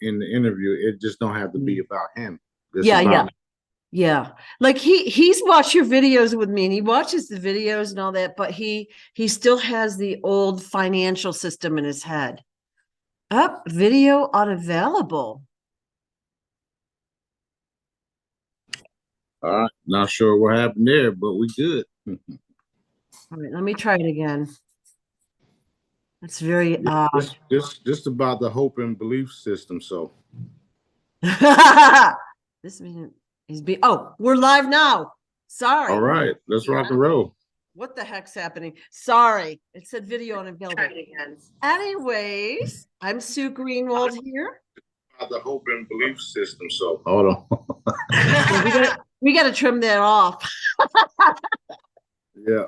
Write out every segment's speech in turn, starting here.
in the interview. It just don't have to be about him. It's Yeah, about yeah. Like he's watched your videos with me and he watches the videos and all that, but he still has the old financial system in his head. Up, video unavailable. all right. Not sure what happened there, but we good. All right, let me try it again. It's very Yeah, odd. just about the hope and belief system. So This means is be we're live now. all Sorry. right, let's rock and roll. What the heck's happening? Sorry. It said video unavailable. Anyways, I'm Sue Greenwald here. The hope and belief system. So hold on. we gotta trim that off. Yeah.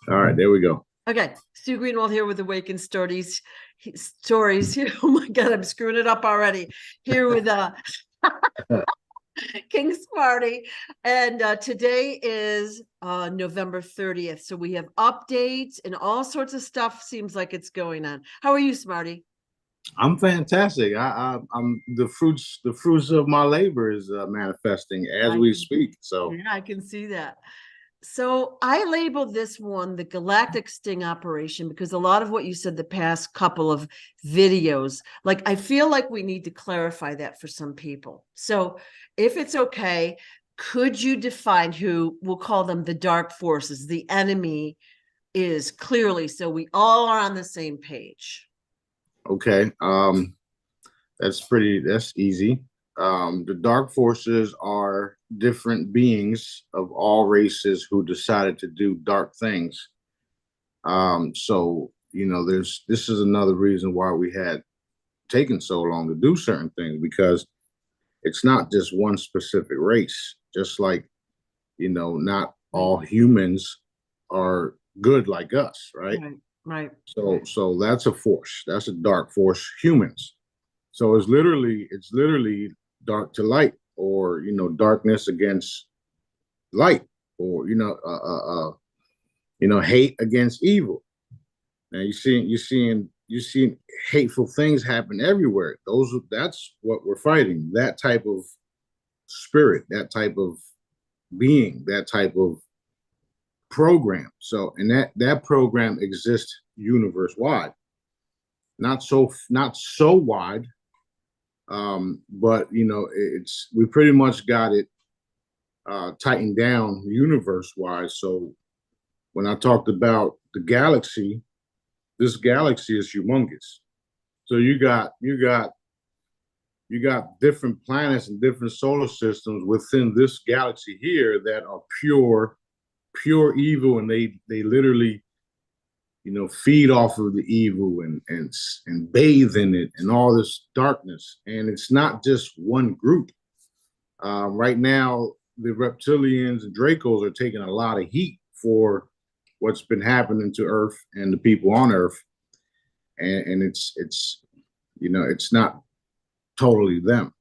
All right, there we go. Okay, Sue Greenwald here with Awakened Stories. Oh my God, I'm screwing it up already. Here with King Smarty, and today is November 30th. So we have updates and all sorts of stuff. Seems like it's going on. How are you, Smarty? I'm fantastic. I'm the fruits of my labor is manifesting as we speak. So yeah, I can see that. So I labeled this one the Galactic Sting Operation because a lot of what you said the past couple of videos, like I feel like we need to clarify that for some people. So if it's okay, could you define who we'll call them the dark forces, the enemy is clearly, so we all are on the same page? okay, that's easy. The dark forces are different beings of all races who decided to do dark things. So this is another reason why we had taken so long to do certain things, because it's not just one specific race. Just like, not all humans are good like us, right? Right. So that's a force. That's a dark force. Humans. So it's literally dark to light, or darkness against light, or hate against evil. Now you're seeing hateful things happen everywhere. That's what we're fighting. That type of spirit, that type of being, that type of program. So, and that program exists universe wide. Not so wide, but we pretty much got it tightened down universe wide. So when I talked about the galaxy, this galaxy is humongous. So you got different planets and different solar systems within this galaxy here that are pure evil, and they literally feed off of the evil and bathe in it and all this darkness. And it's not just one group. Right now, the reptilians and Dracos are taking a lot of heat for what's been happening to Earth and the people on Earth. And it's not totally them.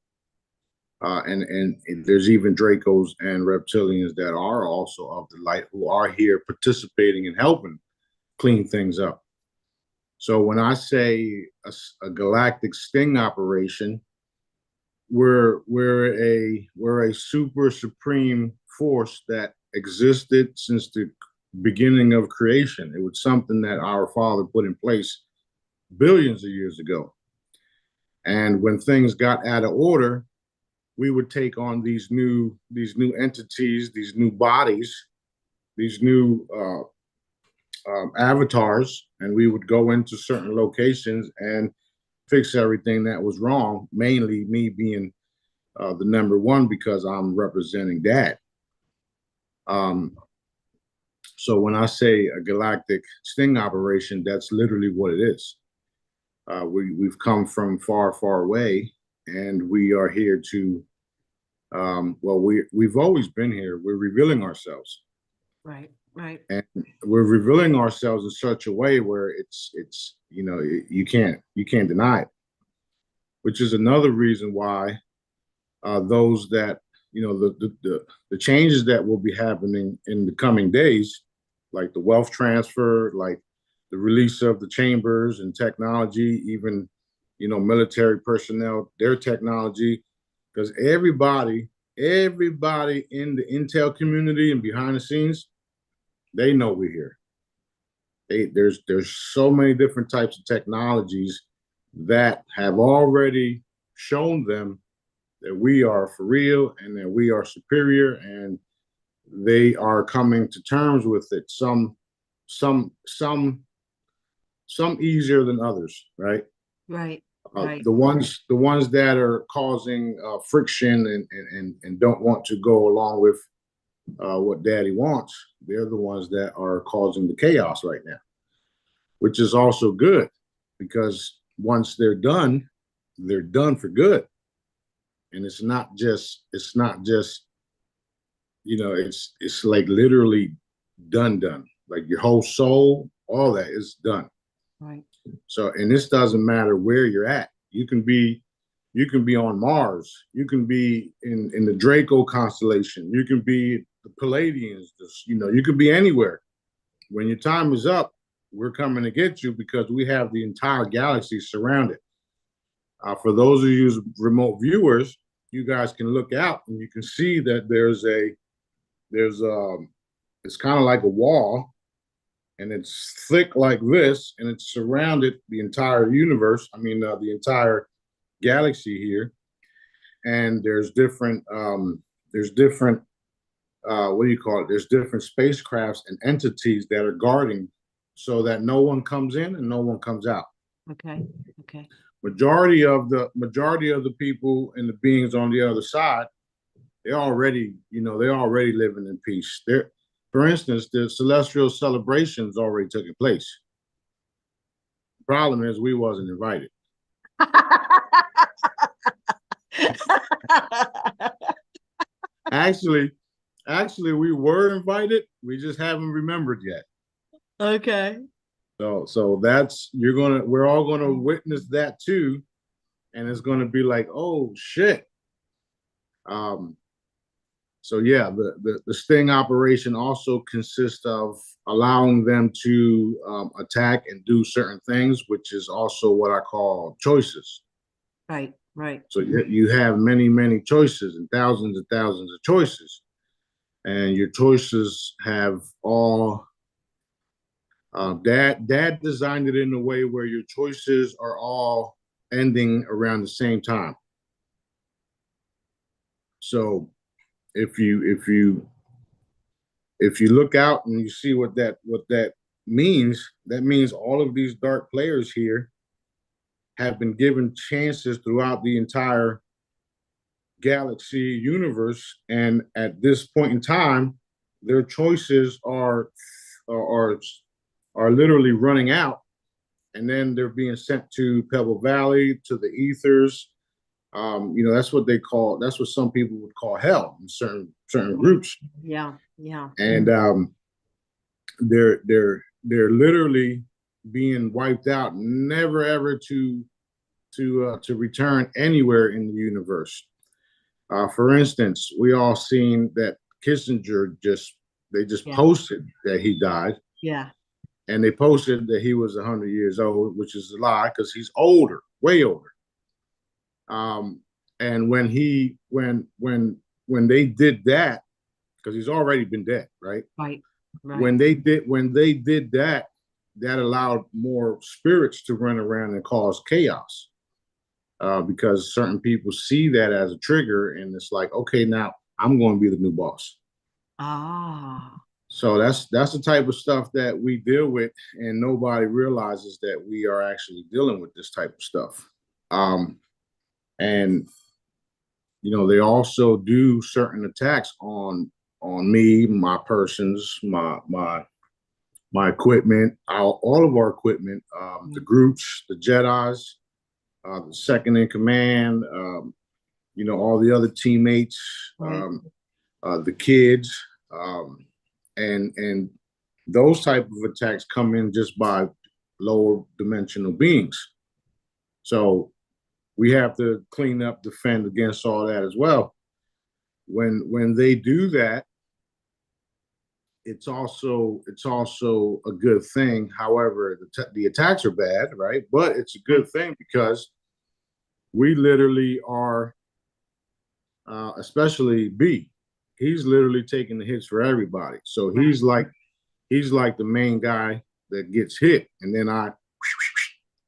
And there's even Dracos and reptilians that are also of the light, who are here participating and helping clean things up. So when I say a galactic sting operation, we're a super supreme force that existed since the beginning of creation. It was something that our Father put in place billions of years ago. And when things got out of order, we would take on these new entities, these new bodies, these new avatars, and we would go into certain locations and fix everything that was wrong. Mainly me being the number one, because I'm representing Dad. So when I say a galactic sting operation, that's literally what it is. We've come from far, far away, and we are here to. We've always been here. We're revealing ourselves. Right. And we're revealing ourselves in such a way where it's you can't deny it. Which is another reason why those that the changes that will be happening in the coming days, like the wealth transfer, like the release of the chambers and technology, even, you know, military personnel, their technology, because everybody in the intel community and behind the scenes, they know we're here. There's so many different types of technologies that have already shown them that we are for real and that we are superior, and they are coming to terms with it. Some easier than others, right? Right. Right. The ones that are causing friction and don't want to go along with what Daddy wants, they're the ones that are causing the chaos right now, which is also good, because once they're done for good, and it's not just you know, it's like literally done. Like your whole soul, all that is done. Right. So, and this doesn't matter where you're at. You can be on Mars. You can be in the Draco constellation. You can be the Palladians. You know, you could be anywhere. When your time is up, we're coming to get you, because we have the entire galaxy surrounded. For those of you remote viewers, you guys can look out and you can see that there's it's kind of like a wall, and it's thick like this, and it's surrounded the entire universe. I mean, the entire galaxy here. And there's different what do you call it? There's different spacecrafts and entities that are guarding, so that no one comes in and no one comes out. Okay. Okay. Majority of the people and the beings on the other side, they're already living in peace. For instance, the celestial celebrations already took place. The problem is we wasn't invited. Actually, we were invited. We just haven't remembered yet. Okay. So that's we're all gonna witness that too, and it's gonna be like, oh shit. So yeah, the sting operation also consists of allowing them to attack and do certain things, which is also what I call choices. Right. Right. So you have many choices and thousands of choices, and your choices have all. Dad designed it in a way where your choices are all ending around the same time. So if you look out and you see what that means, that means all of these dark players here have been given chances throughout the entire galaxy universe, and at this point in time, their choices are literally running out, and then they're being sent to Pebble Valley, to the ethers. You know, that's what some people would call hell in certain groups. Yeah. Yeah. And they're literally being wiped out, never ever to return anywhere in the universe. For instance, we all seen that Kissinger just posted that he died. Yeah. And they posted that he was 100 years old, which is a lie, because he's older, way older. And when they did that, because he's already been dead, right? Right. Right. When they did that, that allowed more spirits to run around and cause chaos. Because certain people see that as a trigger, and it's like, okay, now I'm going to be the new boss. Ah. So that's the type of stuff that we deal with, and nobody realizes that we are actually dealing with this type of stuff. And you know, they also do certain attacks on me, my persons, my equipment, all of our equipment, the groups, the Jedis, the second in command, you know, all the other teammates, the kids, and those type of attacks come in just by lower dimensional beings. So we have to clean up, defend against all that as well. When they do that, it's also a good thing. However, the attacks are bad, right? But it's a good thing because we literally are, especially B. He's literally taking the hits for everybody. So he's like the main guy that gets hit, and then I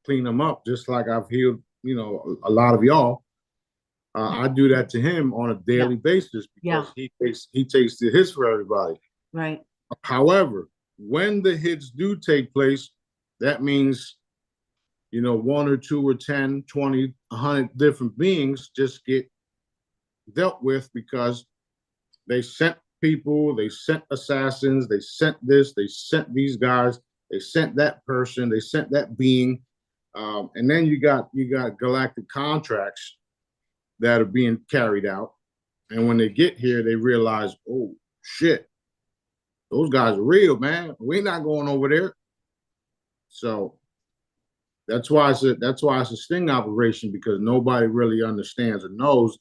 clean him up, just like I've healed, a lot of y'all. I do that to him on a daily basis because he takes the hits for everybody. Right. However, when the hits do take place, that means, one or two or 10, 20, 100 different beings just get dealt with because they sent people, they sent assassins, they sent this, they sent these guys, they sent that person, they sent that being. And then you got galactic contracts that are being carried out. And when they get here, they realize, oh, shit, those guys are real, man. We're not going over there. So that's why it's a sting operation, because nobody really understands or knows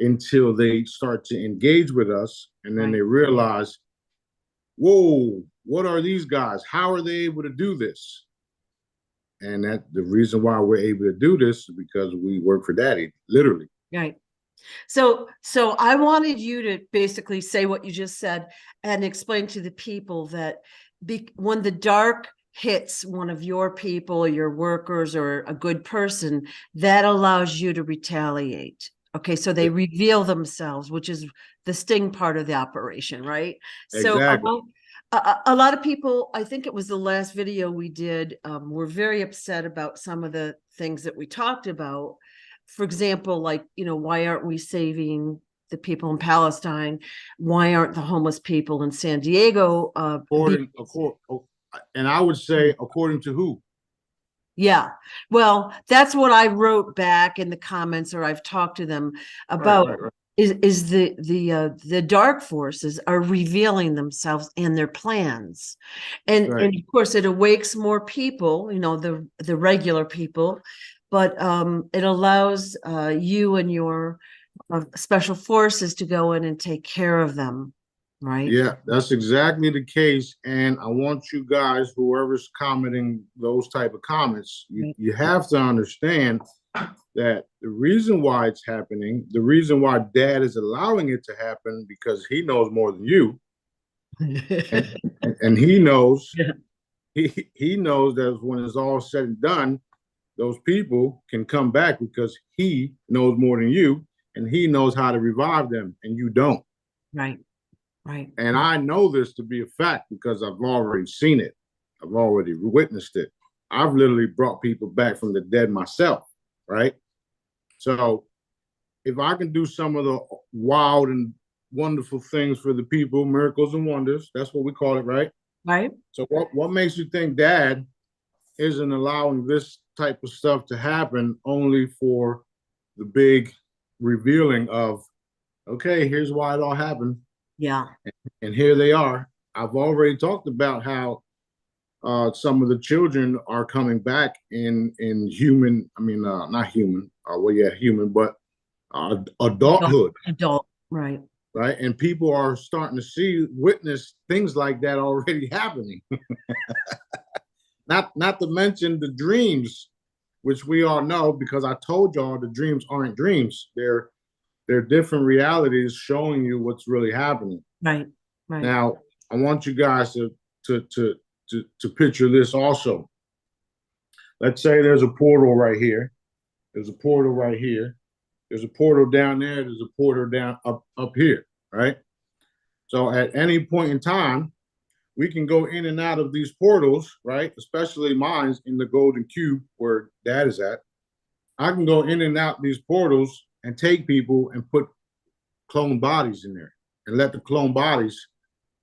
until they start to engage with us. And then they realize, whoa, what are these guys? How are they able to do this? And that the reason why we're able to do this is because we work for Daddy, literally. Right. So I wanted you to basically say what you just said and explain to the people that when the dark hits one of your people, your workers, or a good person, that allows you to retaliate. Okay, so they reveal themselves, which is the sting part of the operation, right? Exactly. So a lot of people, I think it was the last video we did, were very upset about some of the things that we talked about. For example, like, why aren't we saving the people in Palestine? Why aren't the homeless people in San Diego? And I would say, according to who? Yeah, well, that's what I wrote back in the comments, or I've talked to them about. Right. Is the dark forces are revealing themselves and their plans, and of course it awakes more people, the regular people, but it allows you and your special forces to go in and take care of them, right? Yeah, that's exactly the case. And I want you guys, whoever's commenting those type of comments, you have to understand that the reason why it's happening, the reason why Dad is allowing it to happen, because he knows more than you. and he knows, he knows that when it's all said and done, those people can come back because he knows more than you, and he knows how to revive them, and you don't. Right. Right. And I know this to be a fact because I've already seen it. I've already witnessed it. I've literally brought people back from the dead myself, right? So if I can do some of the wild and wonderful things for the people, miracles and wonders, that's what we call it, right? Right. So what makes you think Dad isn't allowing this type of stuff to happen only for the big revealing of, okay, here's why it all happened. Yeah. And here they are. I've already talked about how some of the children are coming back in human, not human, human, but adulthood. Adult, right. Right. And people are starting to witness things like that already happening. Not to mention the dreams, which we all know, because I told y'all the dreams aren't dreams. They're different realities showing you what's really happening. Right. Right. Now, I want you guys to picture this also. Let's say there's a portal right here. There's a portal right here. There's a portal down there. There's a portal down up here, right? So at any point in time, we can go in and out of these portals, right? Especially mine's in the golden cube where Dad is at. I can go in and out these portals and take people and put clone bodies in there and let the clone bodies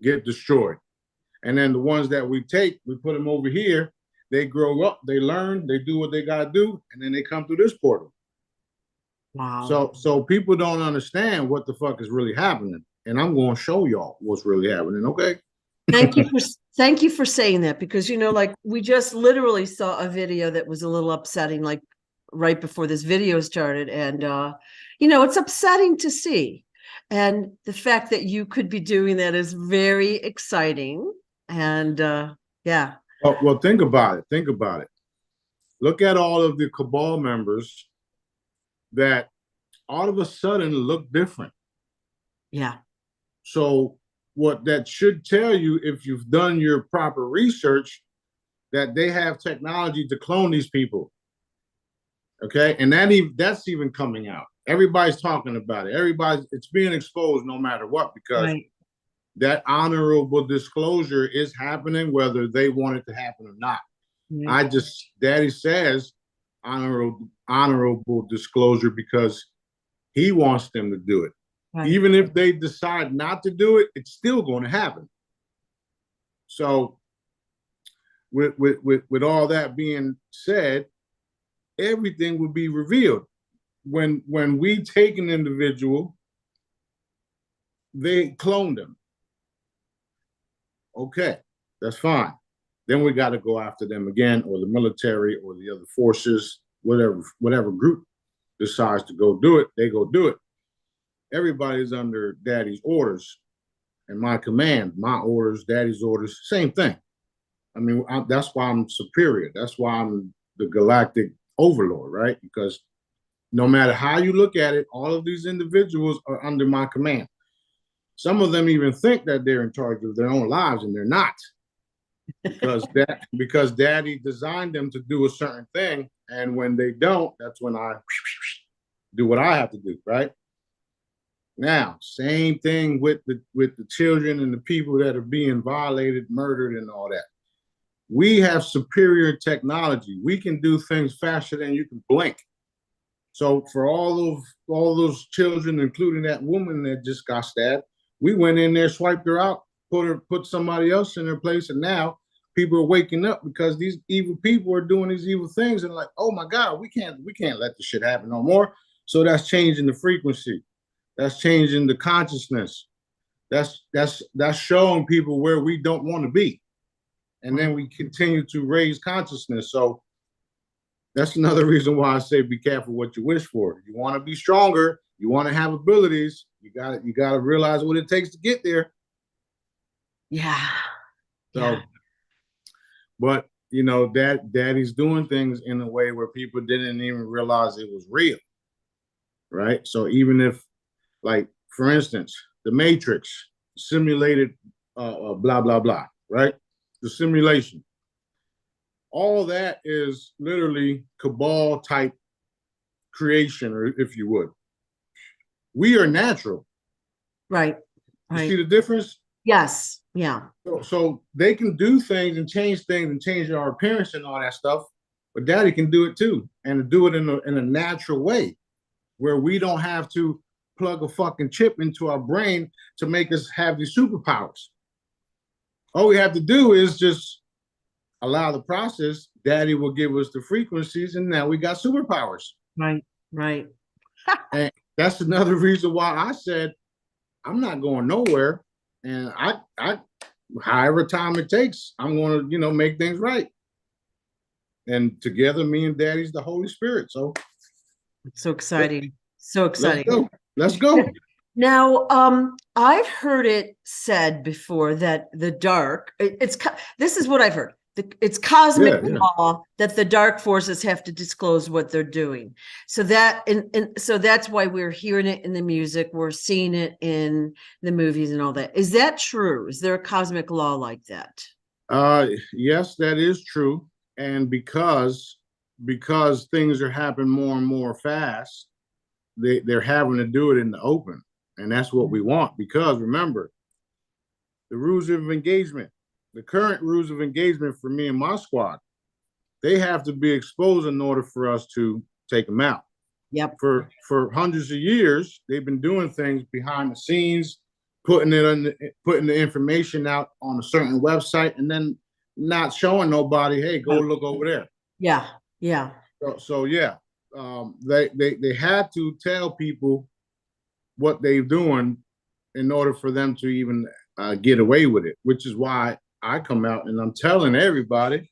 get destroyed. And then the ones that we take, we put them over here. They grow up, they learn, they do what they got to do, and then they come through this portal. Wow. So people don't understand what the fuck is really happening. And I'm going to show y'all what's really happening, okay? Thank you for saying that, because, like, we just literally saw a video that was a little upsetting, like right before this video started. And, it's upsetting to see. And the fact that you could be doing that is very exciting. And yeah. Well, think about it. Think about it. Look at all of the cabal members that all of a sudden look different. Yeah. So what that should tell you, if you've done your proper research, that they have technology to clone these people. Okay, and that's even coming out. Everybody's talking about it. It's being exposed no matter what, because that honorable disclosure is happening whether they want it to happen or not. Daddy says honorable disclosure because he wants them to do it. Even if they decide not to do it, it's still going to happen. So with all that being said, everything will be revealed. When we take an individual, they clone them. Okay, that's fine. Then we got to go after them again, or the military, or the other forces, whatever group decides to go do it, they go do it. Everybody's under Daddy's orders and my command, my orders, Daddy's orders, same thing. I mean, that's why I'm superior. That's why I'm the galactic overlord, right? Because no matter how you look at it, all of these individuals are under my command. Some of them even think that they're in charge of their own lives, and they're not. Because Daddy designed them to do a certain thing, and when they don't, that's when I do what I have to do, right? Now, same thing with the children and the people that are being violated, murdered, and all that. We have superior technology. We can do things faster than you can blink. So for all those children, including that woman that just got stabbed, we went in there, swiped her out, put somebody else in their place, and now people are waking up because these evil people are doing these evil things, and like, oh my God, we can't let this shit happen no more. So that's changing the frequency. That's changing the consciousness. That's showing people where we don't want to be. And then we continue to raise consciousness. So that's another reason why I say be careful what you wish for. You want to be stronger, you want to have abilities, you got to realize what it takes to get there. Yeah. So, but you know, Daddy's doing things in a way where people didn't even realize it was real. Right? So even if, like, for instance, the Matrix simulated blah blah blah, right? The simulation, all that is literally cabal type creation, or if you would. We are natural. Right. You see the difference? Yes. Yeah. So they can do things and change our appearance and all that stuff, but Daddy can do it too, and do it in a natural way, where we don't have to plug a fucking chip into our brain to make us have these superpowers. All we have to do is just allow the process. Daddy will give us the frequencies, and now we got superpowers. Right. And that's another reason why I said I'm not going nowhere, and I however time it takes, I'm going to make things right. And together, me and Daddy's the Holy Spirit. So it's so exciting. So exciting. Let's go. Now, I've heard it said before that the dark, this is what I've heard. It's cosmic law that the dark forces have to disclose what they're doing. So so that's why we're hearing it in the music, we're seeing it in the movies and all that. Is that true? Is there a cosmic law like that? Yes, that is true. And because things are happening more and more fast, they're having to do it in the open. And that's what we want, because remember, the rules of engagement, the current rules of engagement for me and my squad, they have to be exposed in order for us to take them out. Yep. For hundreds of years, they've been doing things behind the scenes, putting the information out on a certain website, and then not showing nobody, hey, go look over there. Yeah. So yeah, they had to tell people what they're doing in order for them to even get away with it, which is why I come out and I'm telling everybody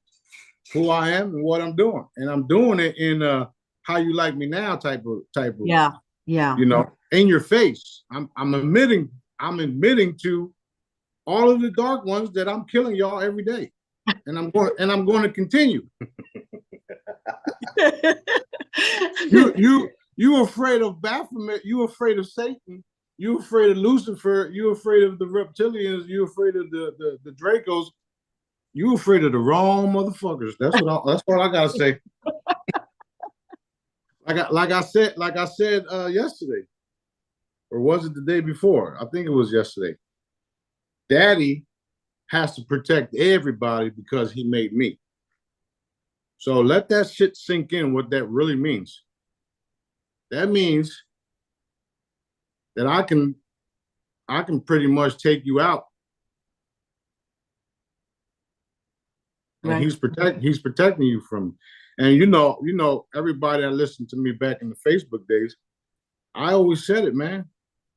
who I am and what I'm doing. And I'm doing it in a how you like me now type of Yeah. You know, in your face. I'm admitting to all of the dark ones that I'm killing y'all every day. And I'm going to continue. You afraid of Baphomet, you afraid of Satan, you afraid of Lucifer, you afraid of the reptilians, you afraid of the Dracos, you afraid of the wrong motherfuckers. That's all I gotta say. Like I said yesterday, or was it the day before? I think it was yesterday. Daddy has to protect everybody because he made me. So let that shit sink in, what that really means. That means that I can pretty much take you out. And Right. he's protecting you from, and you know, everybody that listened to me back in the Facebook days, I always said it, man.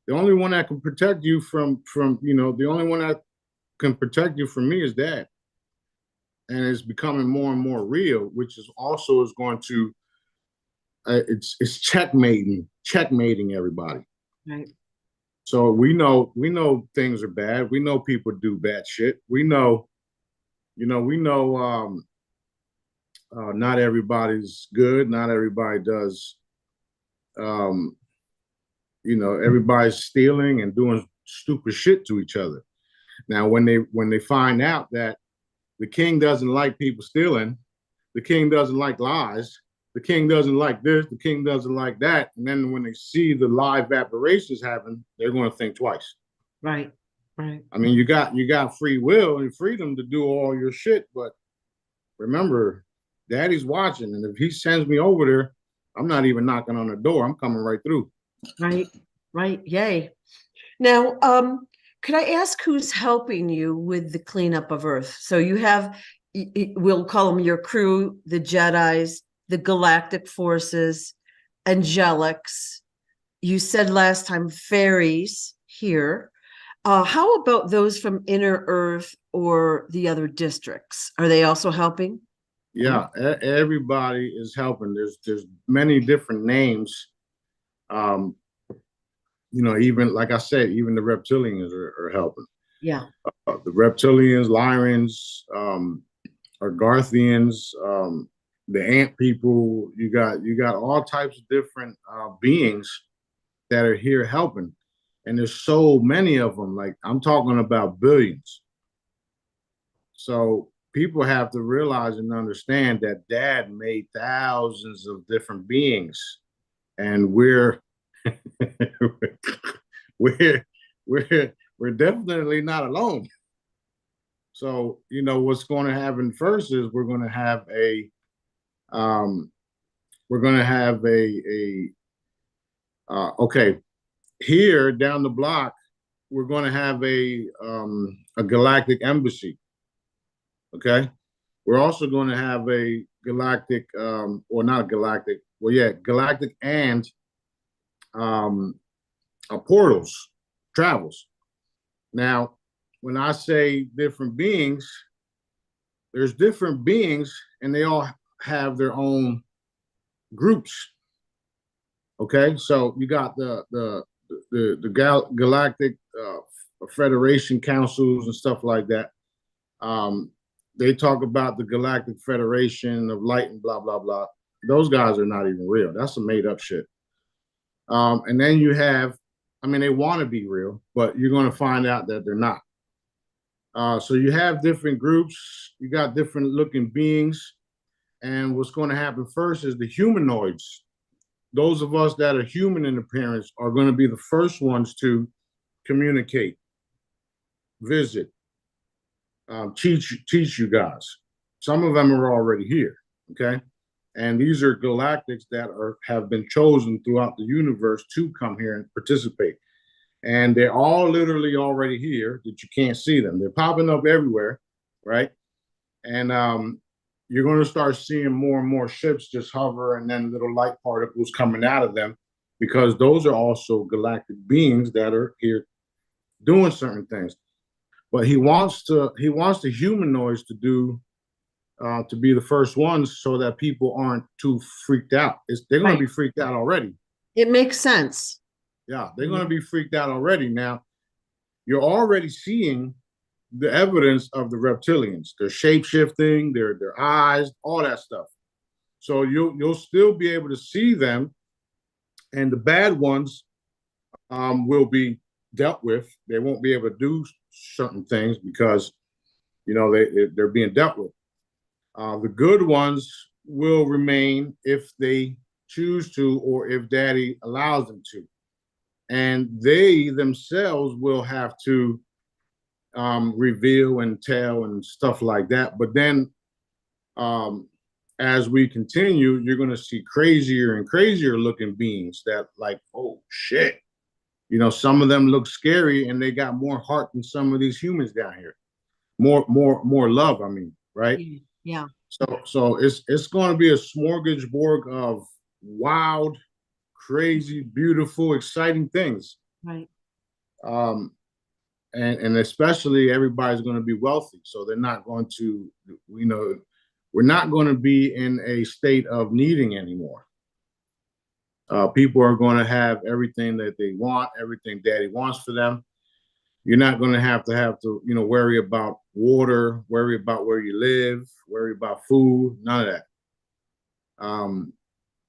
The only one that can protect you from the only one that can protect you from me is Dad. And it's becoming more and more real, which is also is going to it's checkmating everybody. Right. So we know things are bad. We know people do bad shit. We know not everybody's good. Not everybody does. Everybody's stealing and doing stupid shit to each other. Now, when they find out that the king doesn't like people stealing, the king doesn't like lies, the king doesn't like this, the king doesn't like that, and then when they see the live aberrations happen, they're going to think twice. Right. Right. I mean, you got free will and freedom to do all your shit, but remember, Daddy's watching, and if he sends me over there, I'm not even knocking on the door. I'm coming right through. Right. Right. Yay. Now, could I ask who's helping you with the cleanup of Earth? So you have, we'll call them your crew, the Jedis, the Galactic Forces, Angelics. You said last time fairies here. How about those from Inner Earth or the other districts? Are they also helping? Yeah, everybody is helping. There's many different names. Even like I said, even the reptilians are helping. Yeah. The reptilians, Lyrians, Argarthians, the ant people. You got all types of different beings that are here helping, and there's so many of them. Like I'm talking about billions. So people have to realize and understand that Dad made thousands of different beings, and we're we're we're definitely not alone. So what's going to happen first is we're going to have okay, here down the block we're going to have a galactic embassy. Okay, we're also going to have a galactic or not a galactic, well, yeah, galactic and portals, travels. Now, when I say different beings, there's different beings, and they all have their own groups. Okay, so you got the galactic Federation councils and stuff like that. They talk about the Galactic Federation of Light and blah blah blah. Those guys are not even real. That's some made up shit. And then you have, I mean, they want to be real, but you're going to find out that they're not. So you have different groups, you got different looking beings, and what's going to happen first is the humanoids. Those of us that are human in appearance are going to be the first ones to communicate, visit, teach you guys. Some of them are already here, okay? And these are galactics that have been chosen throughout the universe to come here and participate. And they're all literally already here that you can't see them. They're popping up everywhere, right? And you're going to start seeing more and more ships just hover and then little light particles coming out of them, because those are also galactic beings that are here doing certain things. But he wants the humanoids to do to be the first ones so that people aren't too freaked out. They're going to be freaked out already. It makes sense. Yeah, they're going to be freaked out already. Now, you're already seeing the evidence of the reptilians. They're shape shifting, their eyes, all that stuff. So you'll still be able to see them, and the bad ones will be dealt with. They won't be able to do certain things because they're being dealt with. The good ones will remain if they choose to, or if Daddy allows them to, and they themselves will have to reveal and tell and stuff like that. But then, as we continue, you're going to see crazier and crazier looking beings that, like, oh shit, some of them look scary, and they got more heart than some of these humans down here. More love. I mean, right? Yeah. So it's going to be a smorgasbord of wild, crazy, beautiful, exciting things. Right. And especially everybody's going to be wealthy, so they're not going to, we're not going to be in a state of needing anymore. People are going to have everything that they want, everything Daddy wants for them. You're not going to have to, worry about water, worry about where you live, worry about food, none of that.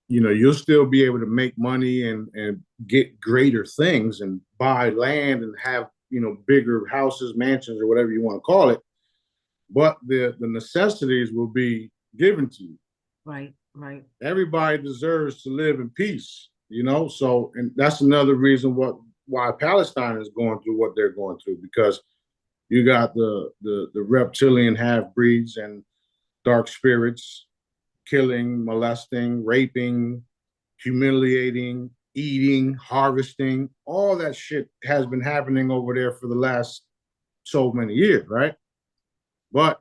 You'll still be able to make money and get greater things and buy land and have, bigger houses, mansions, or whatever you want to call it. But the necessities will be given to you. Right. Everybody deserves to live in peace, So, and that's another reason why Palestine is going through what they're going through, because you got the reptilian half-breeds and dark spirits killing, molesting, raping, humiliating, eating, harvesting. All that shit has been happening over there for the last so many years, right? But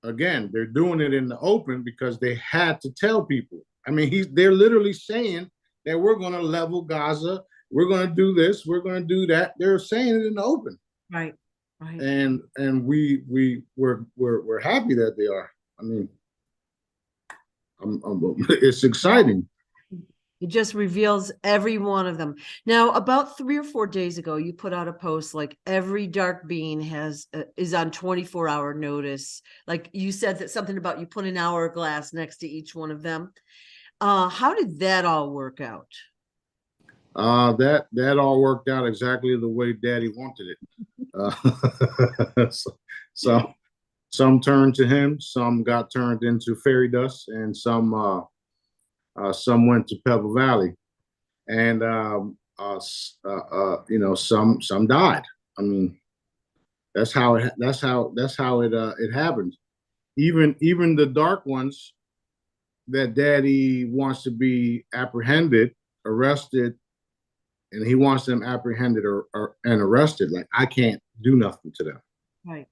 again, they're doing it in the open because they had to tell people. I mean, they're literally saying that we're going to level Gaza, we're going to do this, we're going to do that. They're saying it in the open. Right. And we're happy that they are. I mean, it's exciting. It just reveals every one of them. Now, about 3 or 4 days ago, you put out a post like every dark being is on 24-hour notice. Like you said that something about you put an hourglass next to each one of them. How did that all work out? That all worked out exactly the way Daddy wanted it. So some turned to him, some got turned into fairy dust, and some went to Pebble Valley, and some died. I mean, that's how it happened. Even the dark ones that Daddy wants to be apprehended, arrested, and he wants them apprehended and arrested. Like, I can't do nothing to them. Right.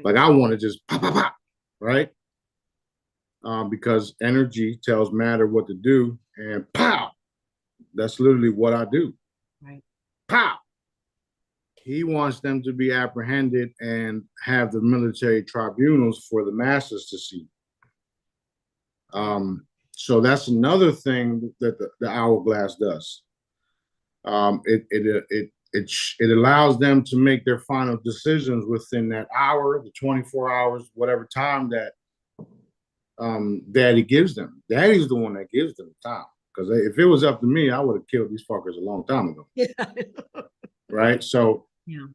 Like, I want to just pop, pop, pop, right? Because energy tells matter what to do, and pow, that's literally what I do. Right. Pow. He wants them to be apprehended and have the military tribunals for the masses to see. So that's another thing that the hourglass does. It allows them to make their final decisions within that hour, the 24 hours, whatever time that Daddy gives them. Daddy's the one that gives them time. Because if it was up to me, I would have killed these fuckers a long time ago. Yeah. Right. So, yeah.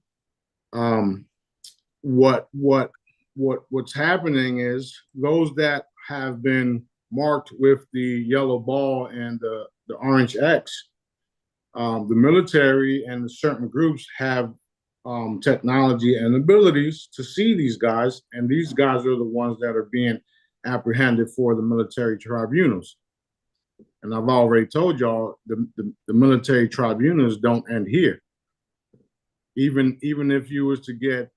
What's happening is those that have been marked with the yellow ball and the orange X, the military and certain groups have technology and abilities to see these guys, and these guys are the ones that are being apprehended for the military tribunals. And I've already told y'all the military tribunals don't end here. Even if you was to get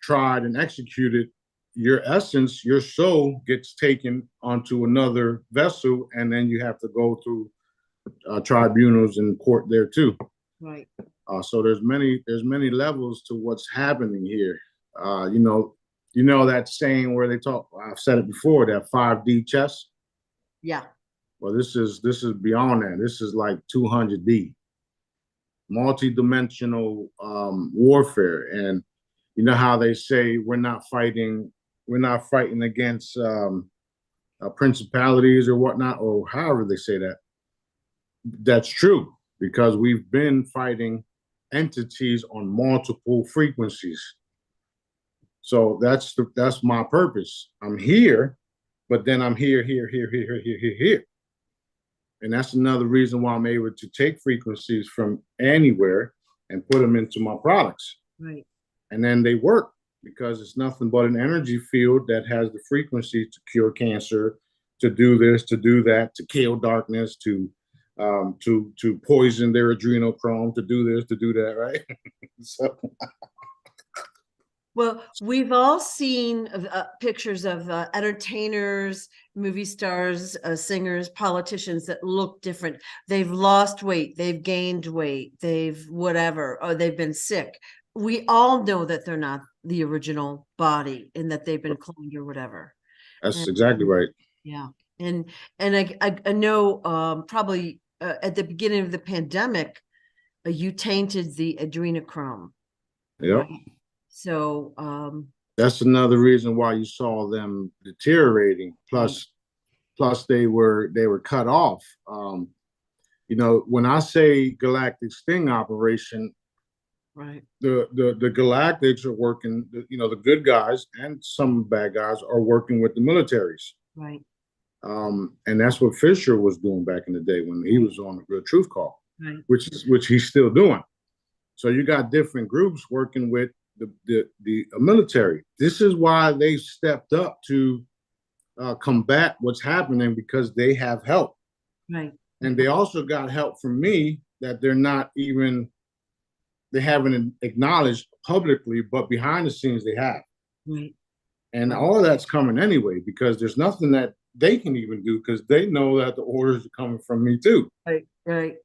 tried and executed, your essence, your soul gets taken onto another vessel, and then you have to go through tribunals and court there too. Right. So there's many levels to what's happening here. You know that saying where they talk, I've said it before, that 5D chess. Yeah. Well, this is beyond that. This is like 200D, multi-dimensional warfare. And you know how they say we're not fighting against principalities or whatnot, or however they say that. That's true because we've been fighting entities on multiple frequencies. So that's my purpose. I'm here, but then I'm here. And that's another reason why I'm able to take frequencies from anywhere and put them into my products. Right. And then they work because it's nothing but an energy field that has the frequency to cure cancer, to do this, to do that, to kill darkness, to poison their adrenochrome, to do this, to do that, right? So Well, we've all seen pictures of entertainers, movie stars, singers, politicians that look different. They've lost weight, they've gained weight, they've whatever, or they've been sick. We all know that they're not the original body and that they've been cloned or whatever. that's And exactly right. yeah, and I know probably at the beginning of the pandemic, you tainted the adrenochrome, Yep. right? So That's another reason why you saw them deteriorating. Plus they were cut off. You know, when I say galactic sting operation, right, the galactics are working. You know, the good guys and some bad guys are working with the militaries. right, And that's what Fisher was doing back in the day when he was on the Real Truth Call, right, which he's still doing. So you got different groups working with the military. This is why they stepped up to combat what's happening because they have help, right, and they also got help from me that they haven't acknowledged publicly, but behind the scenes they have. right, And all of that's coming anyway because there's nothing that they can even do because they know that the orders are coming from me too. right, right.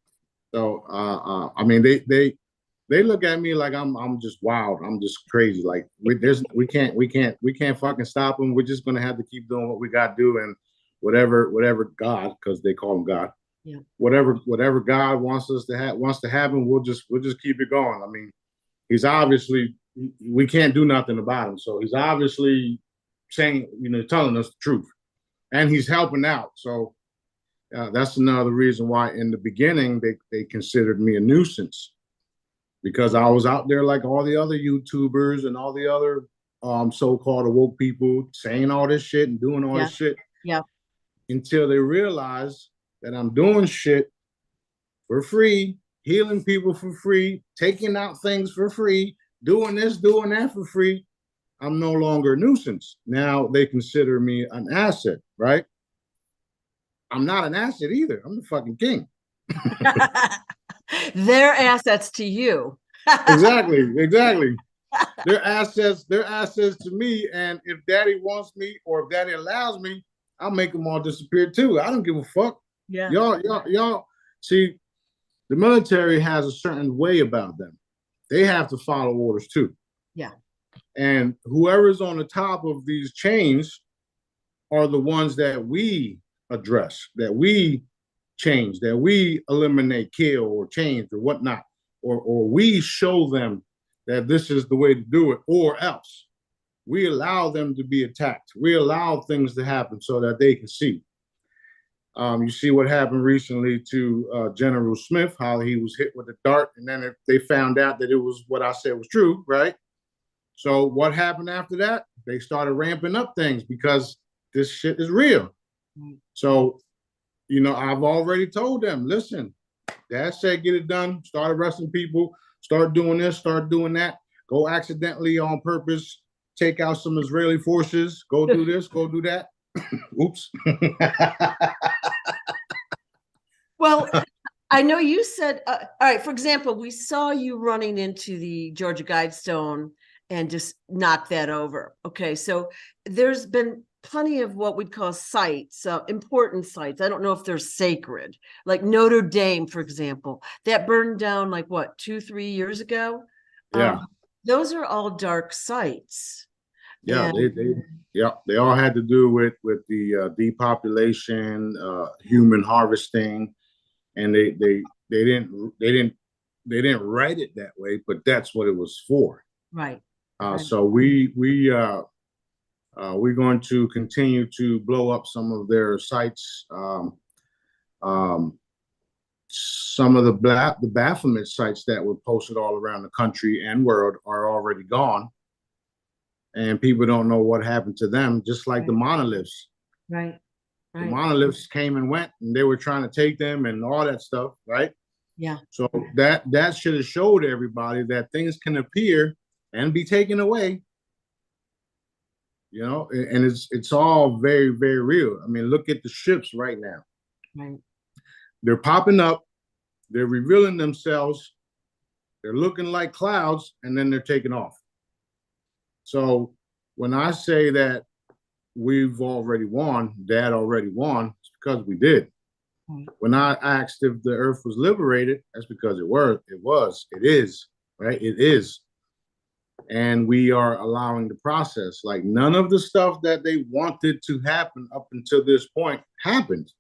So I mean they look at me like I'm just wild. I'm just crazy. Like we can't fucking stop them. We're just gonna have to keep doing what we got to do and whatever God, because they call him God. Yeah. Whatever God wants to happen, we'll just keep it going. I mean, he's obviously we can't do nothing about him. So he's obviously saying, telling us the truth, and he's helping out. So that's another reason why in the beginning they considered me a nuisance because I was out there like all the other YouTubers and all the other so-called awoke people saying all this shit and doing all this shit. Yeah. Until they realize that I'm doing shit for free, healing people for free, taking out things for free, doing this, doing that for free. I'm no longer a nuisance. Now they consider me an asset, right? I'm not an asset either. I'm the fucking king. They're assets to you. Exactly. They're assets to me. And if daddy wants me or if daddy allows me, I'll make them all disappear too. I don't give a fuck. Yeah. Y'all see, the military has a certain way about them. They have to follow orders too. Yeah. And whoever's on the top of these chains are the ones that we address, that we change, that we eliminate, kill, or change, or whatnot. Or we show them that this is the way to do it, or else we allow them to be attacked. We allow things to happen so that they can see. You see what happened recently to General Smith, how he was hit with a dart, and then they found out that it was what I said was true, right? So what happened after that? They started ramping up things because this shit is real. So, I've already told them, listen, Dad said get it done, start arresting people, start doing this, start doing that, go accidentally on purpose, take out some Israeli forces, go do this, go do that. Oops. Well, I know you said, all right, for example, we saw you running into the Georgia Guidestone and just knock that over. Okay, so there's been plenty of what we'd call sites, important sites. I don't know if they're sacred, like Notre Dame, for example, that burned down like what, 2-3 years ago? Yeah. Those are all dark sites. Yeah, they all had to do with the depopulation, human harvesting, and they didn't write it that way, but that's what it was for. Right. So we're going to continue to blow up some of their sites. Um, some of the Baphomet sites that were posted all around the country and world are already gone, and people don't know what happened to them. Just like the monoliths. Right. The monoliths came and went, and they were trying to take them and all that stuff, right? Yeah. So that should have showed everybody that things can appear and be taken away. And it's all very, very real. I mean, look at the ships right now. Right. They're popping up, they're revealing themselves, they're looking like clouds, and then they're taking off. So when I say that we've already won, Dad already won, it's because we did. Right. When I asked if the earth was liberated, that's because it is, right? It is. And we are allowing the process. Like, none of the stuff that they wanted to happen up until this point happened.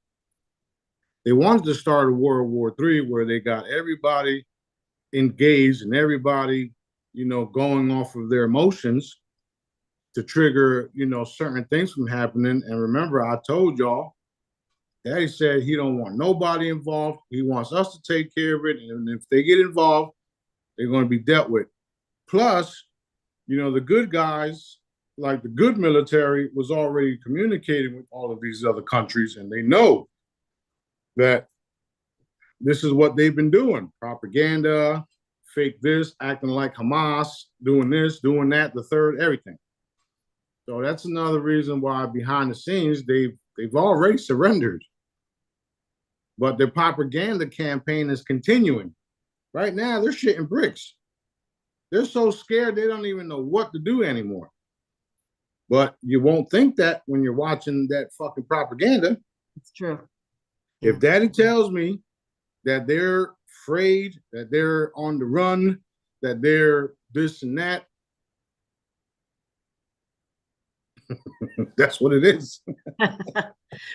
They wanted to start a World War III where they got everybody engaged and everybody, going off of their emotions to trigger, certain things from happening. And remember, I told y'all, Daddy said he don't want nobody involved. He wants us to take care of it. And if they get involved, they're going to be dealt with. Plus, the good guys, like the good military, was already communicating with all of these other countries, and they know that this is what they've been doing. Propaganda, fake this, acting like Hamas, doing this, doing that, the third, everything. So that's another reason why behind the scenes, they've already surrendered. But their propaganda campaign is continuing. Right now, they're shitting bricks. They're so scared they don't even know what to do anymore. But you won't think that when you're watching that fucking propaganda. It's true. If Daddy tells me that they're afraid, that they're on the run, that they're this and that, that's what it is.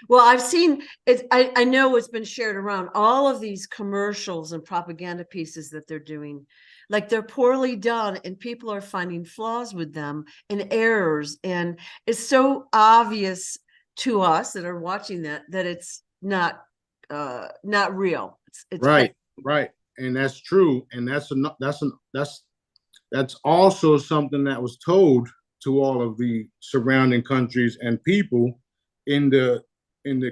Well, I've seen it. I know it's been shared around, all of these commercials and propaganda pieces that they're doing. Like, they're poorly done and people are finding flaws with them and errors. And it's so obvious to us that are watching that it's not real. It's right. And that's true. And that's also something that was told to all of the surrounding countries and people in the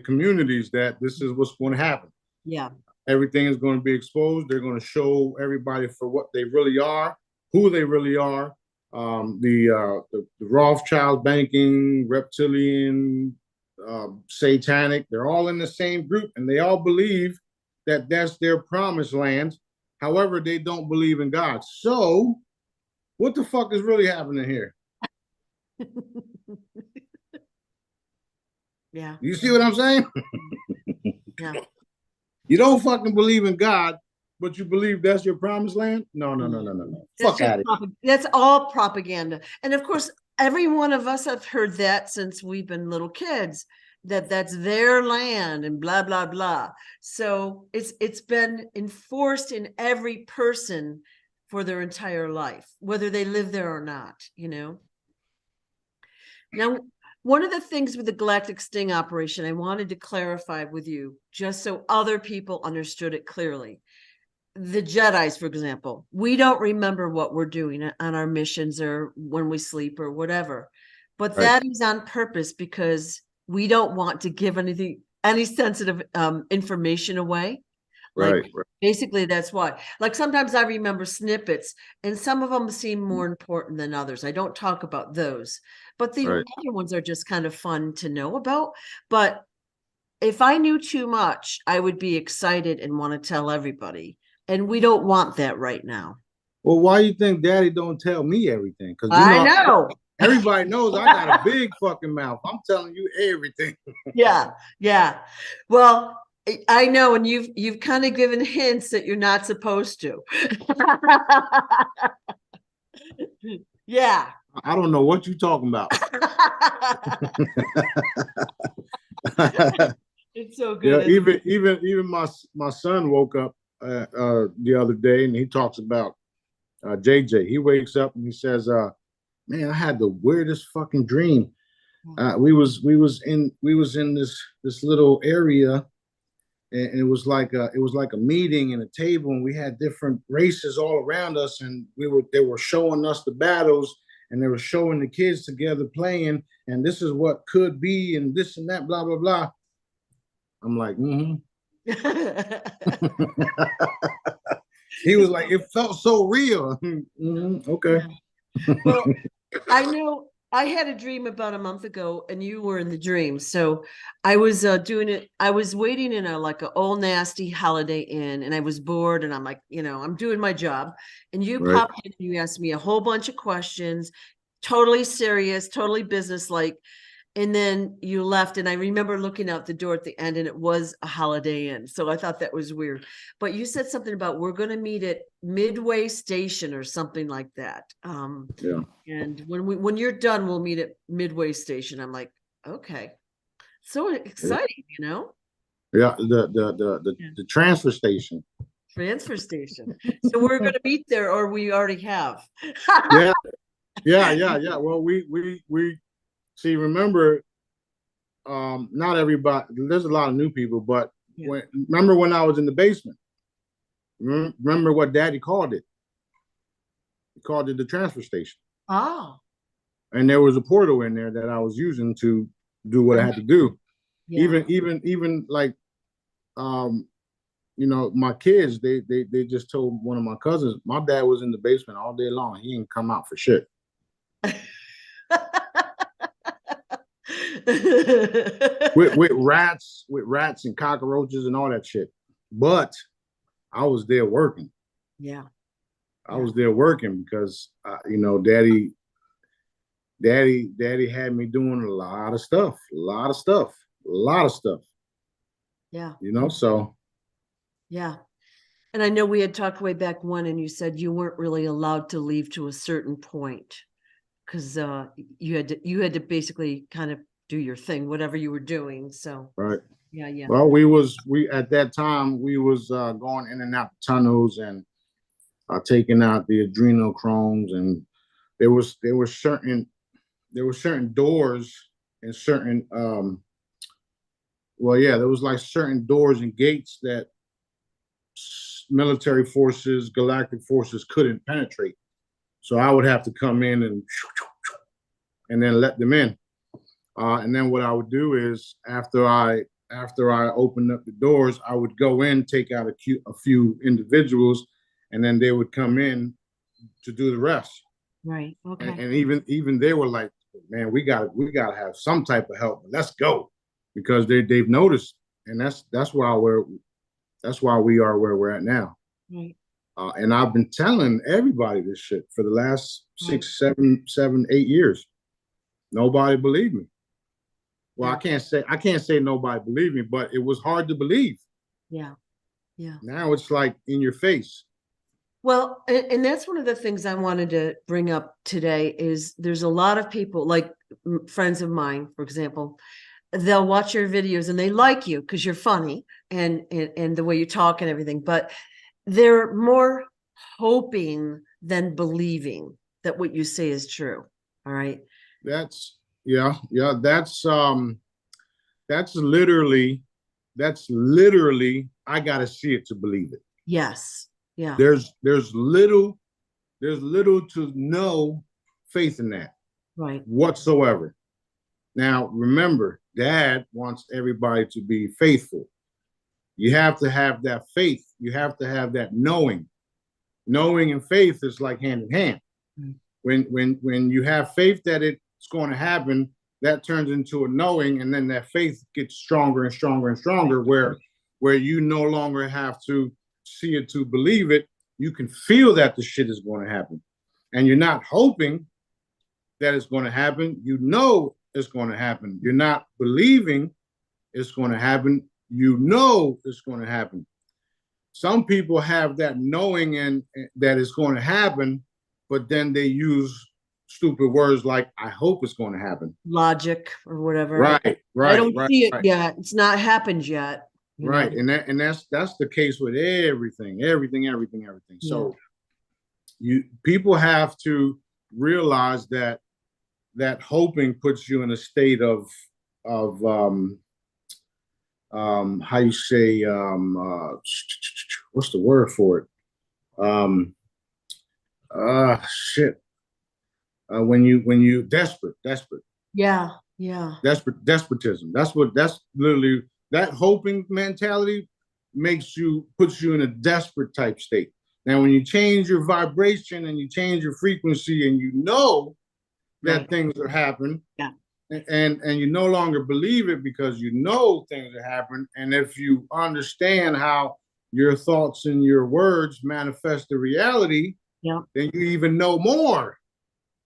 communities, that this is what's going to happen. Yeah. Everything is going to be exposed. They're going to show everybody for what they really are, who they really are. The Rothschild banking, reptilian, satanic, they're all in the same group, and they all believe that that's their promised land. However, they don't believe in God. So what the fuck is really happening here? Yeah. You see what I'm saying? Yeah. You don't fucking believe in God, but you believe that's your promised land? No. Fuck out of here. That's all propaganda. And of course, every one of us have heard that since we've been little kids, that that's their land and blah, blah, blah. So it's been enforced in every person for their entire life, whether they live there or not, Now, one of the things with the Galactic Sting operation, I wanted to clarify with you, just so other people understood it clearly. The Jedis, for example, we don't remember what we're doing on our missions or when we sleep or whatever, but that is on purpose because we don't want to give any sensitive information away. Like, basically, that's why. Like, sometimes I remember snippets, and some of them seem more important than others. I don't talk about those, but the other ones are just kind of fun to know about. But if I knew too much, I would be excited and want to tell everybody. And we don't want that right now. Well, why do you think Daddy don't tell me everything? Because I know. Everybody knows I got a big fucking mouth. I'm telling you everything. Yeah. Well, I know, and you've kind of given hints that you're not supposed to. Yeah. I don't know what you're talking about. It's so Yeah, good. even my son woke up the other day, and he talks about JJ. He wakes up and he says, "Man, I had the weirdest fucking dream. We was in this little area, and it was like a meeting and a table, and we had different races all around us, and they were showing us the battles, and they were showing the kids together playing, and this is what could be, and this and that, blah blah blah." I'm like, mm-hmm. He was like, it felt so real. Mm-hmm. Okay. Yeah. Well, I know I had a dream about a month ago, and you were in the dream. So I was doing it. I was waiting in a like an old nasty Holiday Inn, and I was bored. And I'm like, I'm doing my job. And you Right. popped in and you asked me a whole bunch of questions, totally serious, totally businesslike. And then you left, and I remember looking out the door at the end, and it was a Holiday Inn. So I thought that was weird. But you said something about we're going to meet at Midway Station or something like that. Yeah. And when you're done, we'll meet at Midway Station. I'm like, okay, so exciting, Yeah. The transfer station. transfer station. So we're going to meet there, or we already have. Yeah. Yeah. Well, we see. Remember, not everybody. There's a lot of new people, but remember when I was in the basement. Remember what Daddy called it? He called it the transfer station. Oh, And there was a portal in there that I was using to do what I had to do. yeah. Even like my kids, they just told one of my cousins, my dad was in the basement all day long. He didn't come out for shit. with rats and cockroaches and all that shit. But I was there working. Yeah. I was there working because Daddy had me doing a lot of stuff. Yeah. So. Yeah. And I know we had talked way back when, and you said you weren't really allowed to leave to a certain point because you had to basically kind of do your thing, whatever you were doing. So Right. Yeah. Well, we at that time we was going in and out the tunnels and taking out the adrenochromes, and there were certain doors and certain there was like certain doors and gates that military forces, galactic forces couldn't penetrate. So I would have to come in and then let them in. And then what I would do is after I opened up the doors, I would go in, take out a few individuals, and then they would come in to do the rest. Right. Okay. And even they were like, man, we gotta have some type of help. Let's go, because they've noticed, and that's why we are where we're at now. Right. And I've been telling everybody this shit for the last 6, 7, 8 years. Nobody believed me. Well, I can't say nobody believed me, but it was hard to believe. Yeah. Now it's like in your face. Well, and that's one of the things I wanted to bring up today is there's a lot of people, like friends of mine, for example, they'll watch your videos and they like you because you're funny and the way you talk and everything, but they're more hoping than believing that what you say is true. All right. That's literally I gotta see it to believe it. Yes. Yeah. There's little to no faith in that. Right. Whatsoever. Now remember, Dad wants everybody to be faithful. You have to have that faith. You have to have that knowing. Knowing and faith is like hand in hand. Mm-hmm. When you have faith that it's going to happen, that turns into a knowing, and then that faith gets stronger and stronger and stronger, where you no longer have to see it to believe it. You can feel that the shit is going to happen, and you're not hoping that it's going to happen. You know it's going to happen. You're not believing it's going to happen. You know it's going to happen. Some people have that knowing and that it's going to happen, but then they use stupid words like "I hope it's going to happen." Logic or whatever. Right, I right, don't right, see it right, yet. It's not happened yet. right. And that's the case with everything. Yeah. So people have to realize that hoping puts you in a state of how you say what's the word for it? Shit. When you desperate. Yeah. Yeah. Despotism. That's literally that hoping mentality puts you in a desperate type state. Now, when you change your vibration and you change your frequency and you know that Right. things are happening, Yeah. and you no longer believe it because you know things are happening, and if you understand how your thoughts and your words manifest the reality, Yeah. then you even know more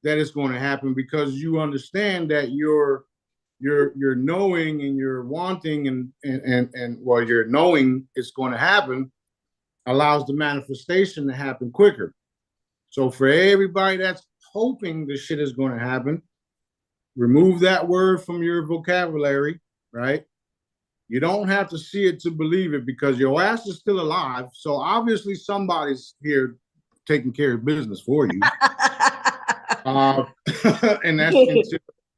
that it's going to happen because you understand that you're knowing and you're wanting and well, you're knowing it's going to happen allows the manifestation to happen quicker. So for everybody that's hoping this shit is going to happen, remove that word from your vocabulary, right? You don't have to see it to believe it because your ass is still alive. So obviously somebody's here taking care of business for you. And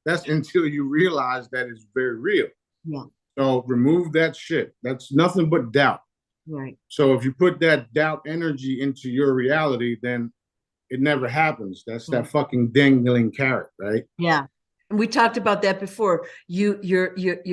that's until you realize that it's very real. Yeah. So remove that shit. That's nothing but doubt. Right. So if you put that doubt energy into your reality, then it never happens. That's that fucking dangling carrot, right? Yeah. And we talked about that before. You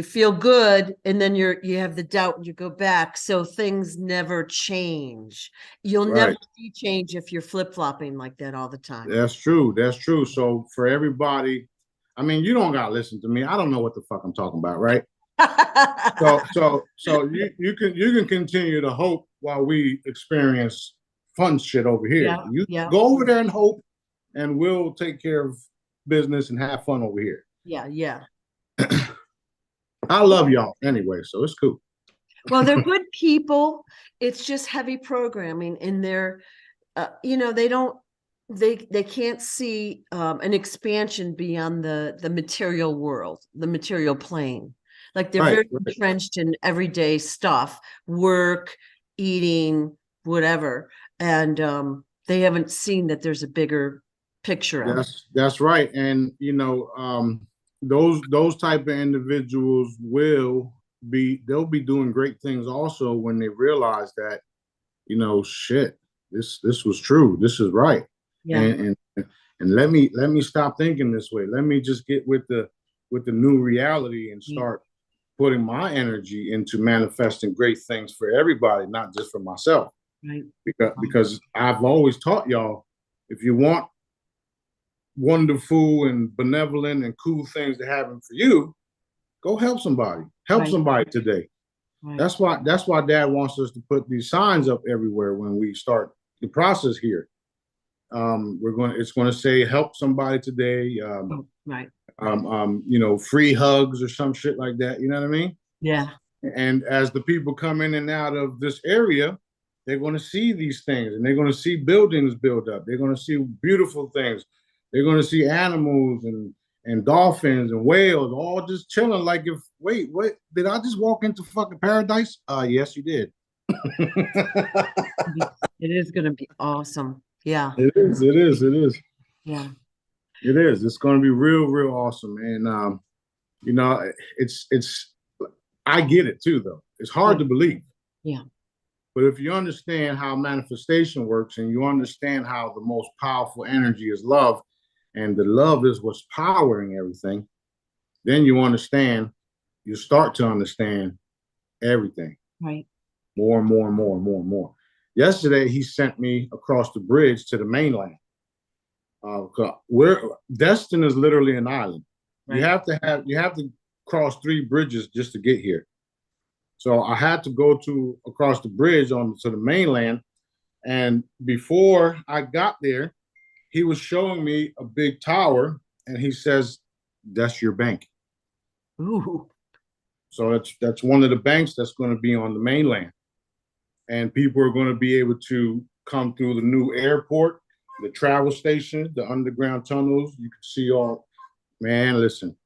feel good, and then you have the doubt, and you go back. So things never change. You'll never see change if you're flip-flopping like that all the time. That's true. That's true. So for everybody, I mean, you don't gotta listen to me. I don't know what the fuck I'm talking about, right? So you can continue to hope while we experience fun shit over here. Yeah. Go over there and hope, and we'll take care of business and have fun over here. Yeah. I love y'all anyway, so it's cool. Well, they're good people. It's just heavy programming, and they're, they can't see an expansion beyond the material world, the material plane. Like they're very entrenched in everyday stuff, work, eating, whatever, and they haven't seen that there's a bigger picture. That's right, and those type of individuals they'll be doing great things also when they realize that shit, this was true, this is right. And let me stop thinking this way. Let me just get with the new reality and start putting my energy into manifesting great things for everybody, not just for myself. Right. Because I've always taught y'all, if you want wonderful and benevolent and cool things to happen for you, go help somebody. Help somebody today. Right. That's why Dad wants us to put these signs up everywhere when we start the process here. It's going to say help somebody today. Free hugs or some shit like that. You know what I mean? Yeah. And as the people come in and out of this area, they're going to see these things, and they're going to see buildings build up. They're going to see beautiful things. They're going to see animals and dolphins and whales all just chilling. Like, wait, did I just walk into fucking paradise? Yes, you did. It is going to be awesome. Yeah. It is. Yeah. It is. It's going to be real, real awesome. And, it's, I get it too, though. It's hard to believe. Yeah. But if you understand how manifestation works, and you understand how the most powerful energy is love, and the love is what's powering everything, then you start to understand everything. Right. More and more and more and more and more. Yesterday, he sent me across the bridge to the mainland. Destin is literally an island. Right. You have to cross 3 bridges just to get here. So I had to go across the bridge to the mainland. And before I got there, he was showing me a big tower, and he says, "That's your bank." Ooh. So that's one of the banks that's going to be on the mainland. And people are going to be able to come through the new airport the travel stations, the underground tunnels. You can see all. Man, listen,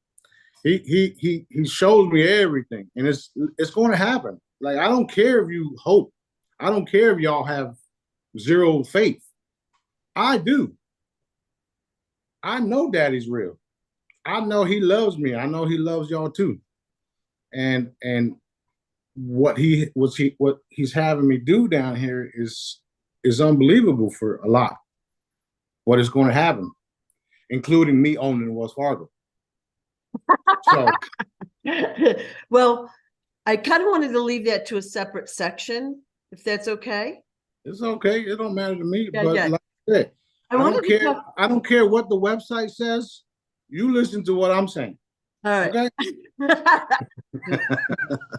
he shows me everything, and it's going to happen. Like, I don't care if you hope. I don't care if y'all have zero faith. I do. I know Daddy's real. I know he loves me. I know he loves y'all too. And what he's having me do down here is unbelievable for a lot. What is going to happen, including me owning Wells Fargo. So, well, I kind of wanted to leave that to a separate section, if that's okay. it's okay. It don't matter to me. Yeah, But yeah. like I said, I wanted to talk. I don't care what the website says. You listen to what I'm saying. All right. Okay.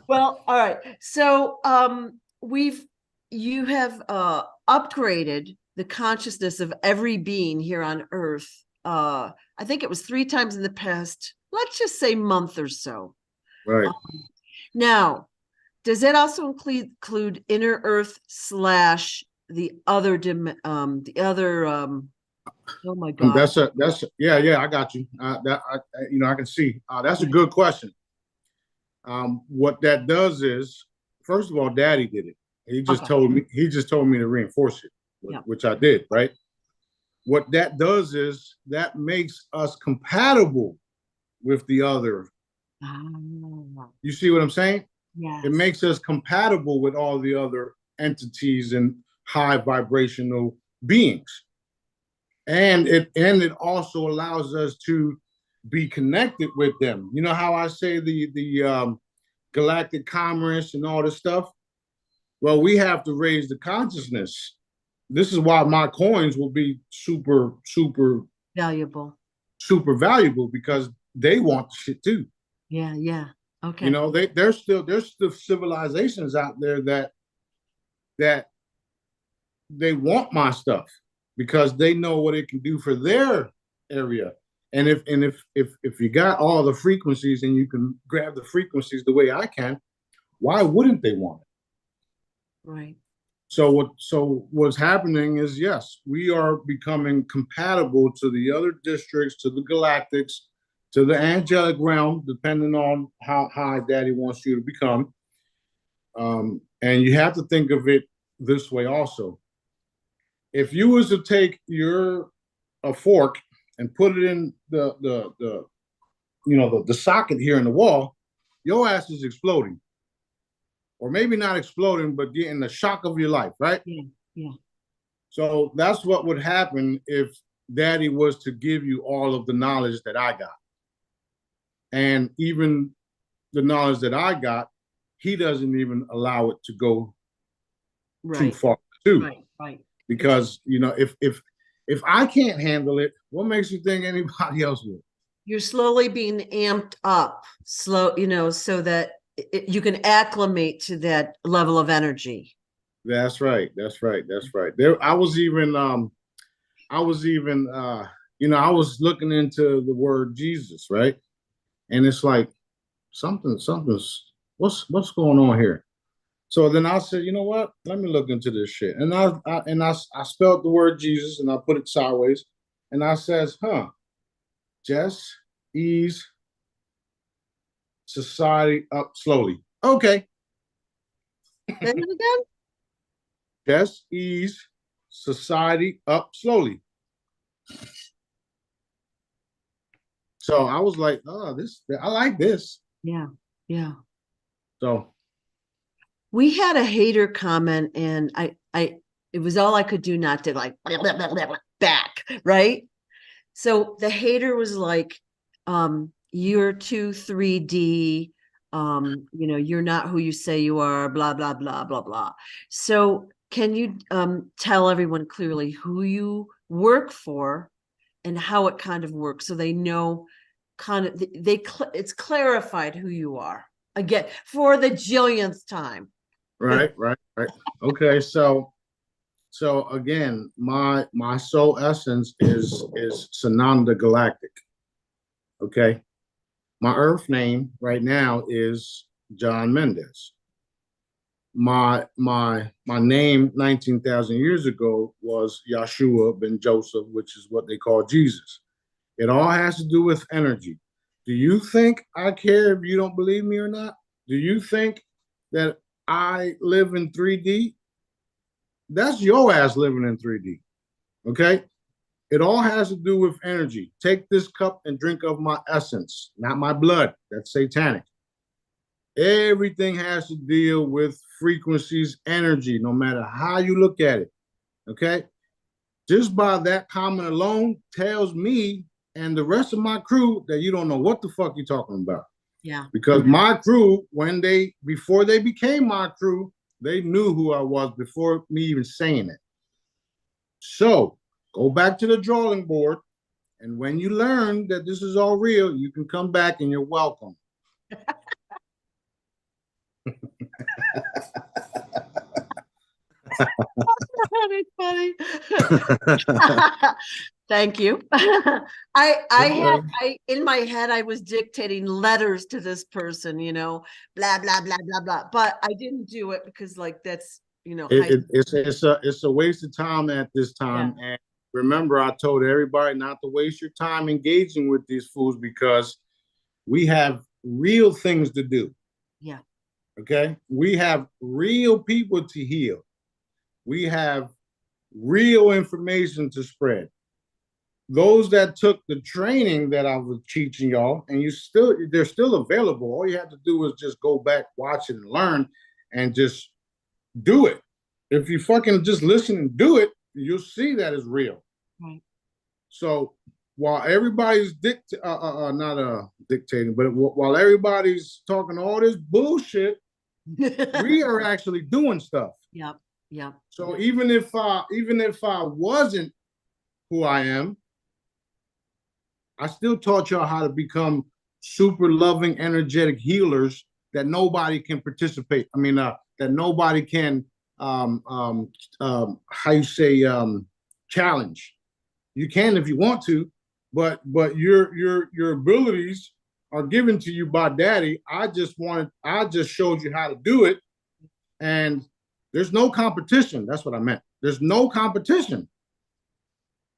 Well, all right. So you have upgraded the consciousness of every being here on Earth. I think it was 3 times in the past, let's just say month or so. Right. Now, does that also include inner Earth / the other oh my God. That's yeah, I got you. I can see. That's a good question. What that does is, first of all, Daddy did it. He just told me to reinforce it, which I did, right? What that does is that makes us compatible with the other. You see what I'm saying? Yeah. It makes us compatible with all the other entities and high vibrational beings. And it also allows us to be connected with them. You know how I say the galactic commerce and all this stuff? Well, we have to raise the consciousness. This is why my coins will be super valuable, because they want the shit too. Yeah. Okay. You know, there's still civilizations out there that they want my stuff because they know what it can do for their area. And if you got all the frequencies and you can grab the frequencies the way I can, why wouldn't they want it? Right. So what's happening is, yes, we are becoming compatible to the other districts, to the galactics, to the angelic realm, depending on how high Daddy wants you to become. And you have to think of it this way also. If you was to take a fork and put it in the socket here in the wall, your ass is exploding. Or maybe not exploding, but getting the shock of your life, right? Yeah. So that's what would happen if Daddy was to give you all of the knowledge that I got. And even the knowledge that I got, he doesn't even allow it to go too far too. Right. Because, if I can't handle it, what makes you think anybody else will? You're slowly being amped up, so that you can acclimate to that level of energy. That's right. There, I was looking into the word Jesus, right? And it's like something's what's going on here. So then I said, you know what? Let me look into this shit. And I spelled the word Jesus and I put it sideways, and I says, just ease society up slowly. Okay. Say it again. Just ease society up slowly. So I was like, I like this. Yeah. So we had a hater comment, and it was all I could do not to like back, right? So the hater was like, you're too 3D, you're not who you say you are, blah, blah, blah, blah, blah. So can you tell everyone clearly who you work for and how it kind of works, so they know it's clarified who you are again for the jillionth time. Right. Okay, so again, my soul essence is Sananda Galactic. Okay, my earth name right now is John Mendez. my name 19,000 years ago was Yeshua ben Joseph, which is what they call Jesus. It all has to do with energy. Do you think I care if you don't believe me or not? Do you think that I live in 3D? That's your ass living in 3D. Okay? It all has to do with energy. Take this cup and drink of my essence, not my blood. That's satanic. Everything has to deal with frequencies, energy, no matter how you look at it. Okay? Just by that comment alone tells me and the rest of my crew that you don't know what the fuck you're talking about. Yeah. Because my crew, before they became my crew, they knew who I was before me even saying it. So go back to the drawing board, and when you learn that this is all real, you can come back and you're welcome. That's funny. Thank you. I in my head I was dictating letters to this person, blah blah blah blah blah. But I didn't do it because that's it's a waste of time at this time. Yeah. And remember, I told everybody not to waste your time engaging with these fools because we have real things to do. Yeah. Okay. We have real people to heal. We have real information to spread. Those that took the training that I was teaching y'all, and they're still available. All you have to do is just go back, watch it, and learn, and just do it. If you fucking just listen and do it, you'll see that it's real. Right. So while everybody's dictating, but while everybody's talking all this bullshit, we are actually doing stuff. Yep. Yeah. So even if I wasn't who I am, I still taught y'all how to become super loving, energetic healers that nobody can participate. I mean, that nobody can challenge. You can if you want to, but your abilities are given to you by Daddy. I just showed you how to do it, and there's no competition. That's what I meant. There's no competition.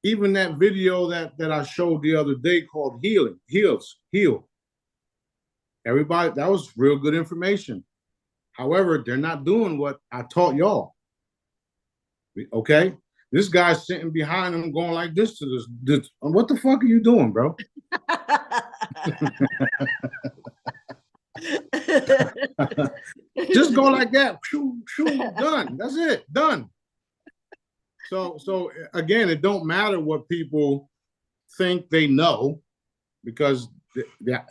Even that video that I showed the other day called Heal. Everybody, that was real good information. However, they're not doing what I taught y'all. Okay? This guy's sitting behind him going like this to this. What the fuck are you doing, bro? Just go like that. Done. That's it. Done. So again, it don't matter what people think they know, because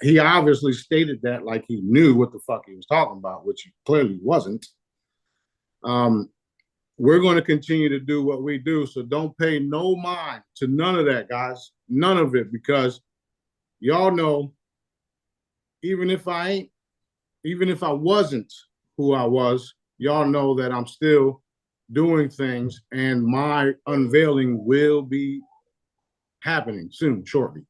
he obviously stated that like he knew what the fuck he was talking about, which he clearly wasn't. We're going to continue to do what we do, so don't pay no mind to none of that, guys. None of it, because y'all know, even if I wasn't who I was, y'all know that I'm still doing things, and my unveiling will be happening soon, shortly.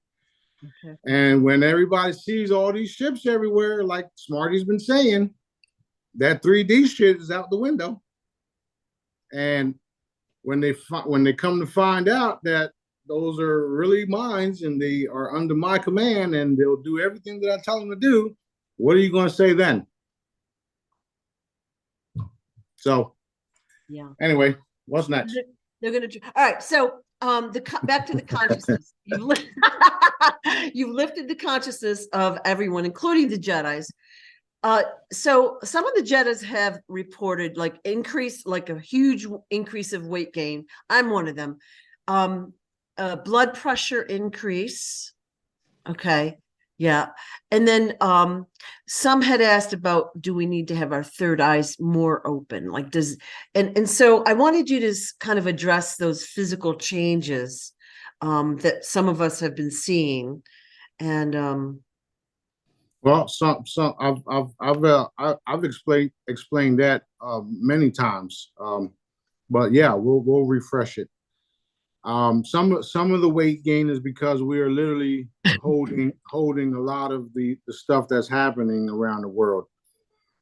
Okay. And when everybody sees all these ships everywhere, like Smarty's been saying, that 3D shit is out the window. And when they come to find out that those are really mine and they are under my command and they'll do everything that I tell them to do, what are you going to say then? So, yeah. Anyway, what's next? They're going to. All right. So, back to the consciousness. You've lifted the consciousness of everyone, including the Jedis. So some of the Jedis have reported like a huge increase of weight gain. I'm one of them. Blood pressure increase. Okay. Yeah. And then some had asked about, do we need to have our third eyes more open? Like and so I wanted you to kind of address those physical changes that some of us have been seeing. And well, I've explained that many times, but yeah, we'll refresh it. Some of the weight gain is because we are literally holding a lot of the stuff that's happening around the world.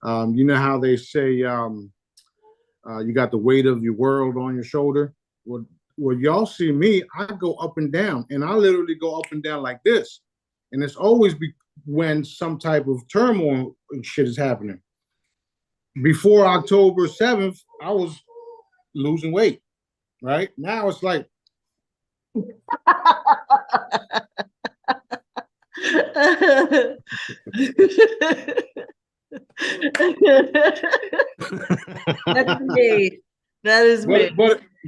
You know how they say You got the weight of your world on your shoulder. Well, y'all see me, I go up and down, and I literally go up and down like this. And it's always when some type of turmoil and shit is happening. Before October 7th, I was losing weight, right? Now it's like, That's me. That is me.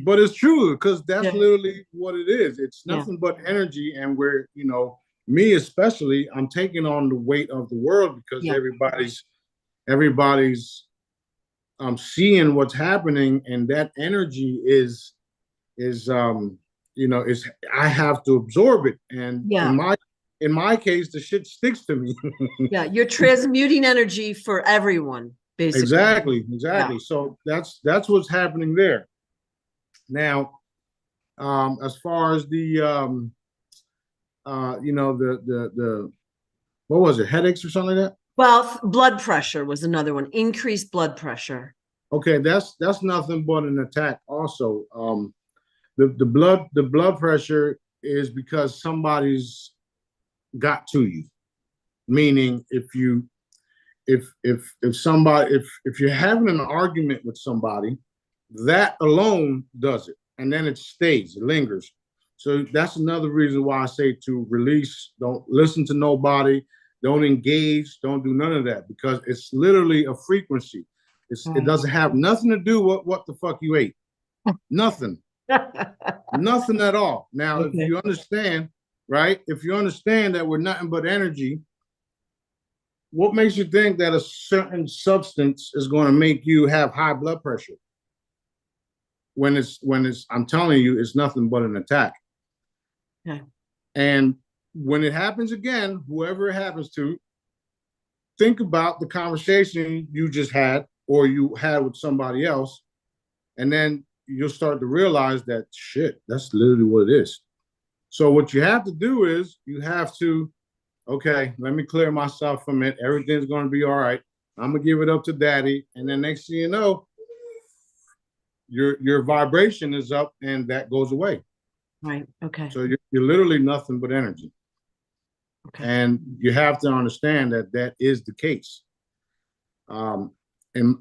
But it's true, because that's Yeah. literally what it is. It's Yeah. nothing but energy, and we're, me especially, I'm taking on the weight of the world, because Yeah. everybody's seeing what's happening, and that energy is I have to absorb it, and Yeah. in my case, the shit sticks to me. Yeah, you're transmuting energy for everyone, basically. Exactly. Yeah. So that's what's happening there. Now, as far as the the what was it, headaches or something like that? Well, blood pressure was another one. Increased blood pressure. Okay, that's nothing but an attack. Also, the blood pressure is because somebody's got to you. Meaning, if you're having an argument with somebody, that alone does it, and then it stays, it lingers. So that's another reason why I say to release. Don't listen to nobody. Don't engage. Don't do none of that, because it's literally a frequency. It doesn't have nothing to do with what the fuck you ate. Nothing. Nothing at all. Now, if you understand, right? If you understand that we're nothing but energy, what makes you think that a certain substance is going to make you have high blood pressure? When I'm telling you, it's nothing but an attack. Okay. And when it happens again, whoever it happens to, think about the conversation you just had, or you had with somebody else, and then you'll start to realize that shit, that's literally what it is. So what you have to do is you have to, okay, let me clear myself from it. Everything's going to be all right. I'm going to give it up to daddy. And then next thing you know, your vibration is up, and that goes away. Right. Okay. So you're literally nothing but energy. Okay. And you have to understand that that is the case. In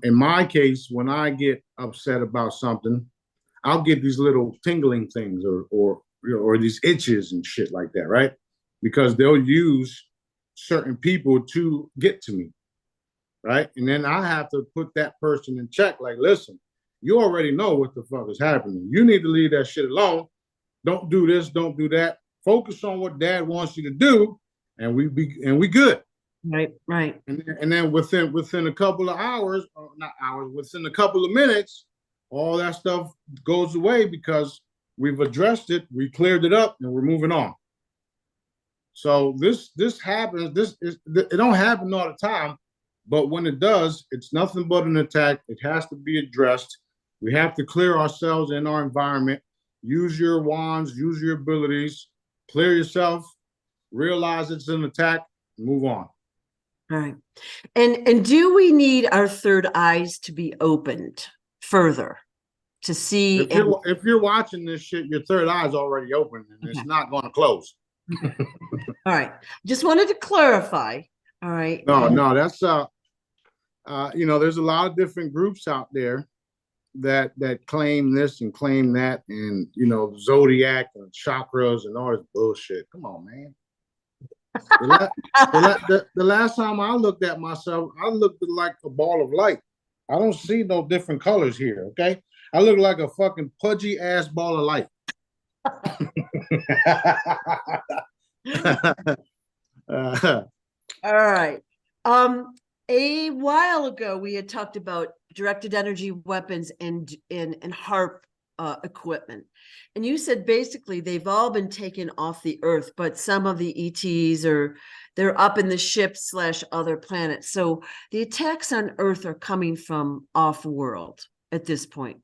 my case, when I get upset about something, I'll get these little tingling things, or these itches and shit like that, right? Because they'll use certain people to get to me, right? And then I have to put that person in check. Like, listen, you already know what the fuck is happening. You need to leave that shit alone. Don't do this. Don't do that. Focus on what dad wants you to do, and we good. Right. And then within a couple of hours, or not hours, within a couple of minutes, all that stuff goes away, because we've addressed it, we cleared it up, and we're moving on. So this happens. It don't happen all the time, but when it does, it's nothing but an attack. It has to be addressed. We have to clear ourselves in our environment. Use your wands, use your abilities, clear yourself, realize it's an attack, move on. All right. And do we need our third eyes to be opened further to see? If you're watching this shit, your third eye is already open, and it's not going to close. All right. Just wanted to clarify. All right. No, that's there's a lot of different groups out there that claim this and claim that, and zodiac and chakras and all this bullshit. Come on, man. The last time I looked at myself, I looked like a ball of light. I don't see no different colors here. Okay, I look like a fucking pudgy ass ball of light. All right. A while ago, we had talked about directed energy weapons and HAARP equipment. And you said basically they've all been taken off the Earth, but some of the ETs they're up in the ships / other planets. So the attacks on Earth are coming from off world at this point.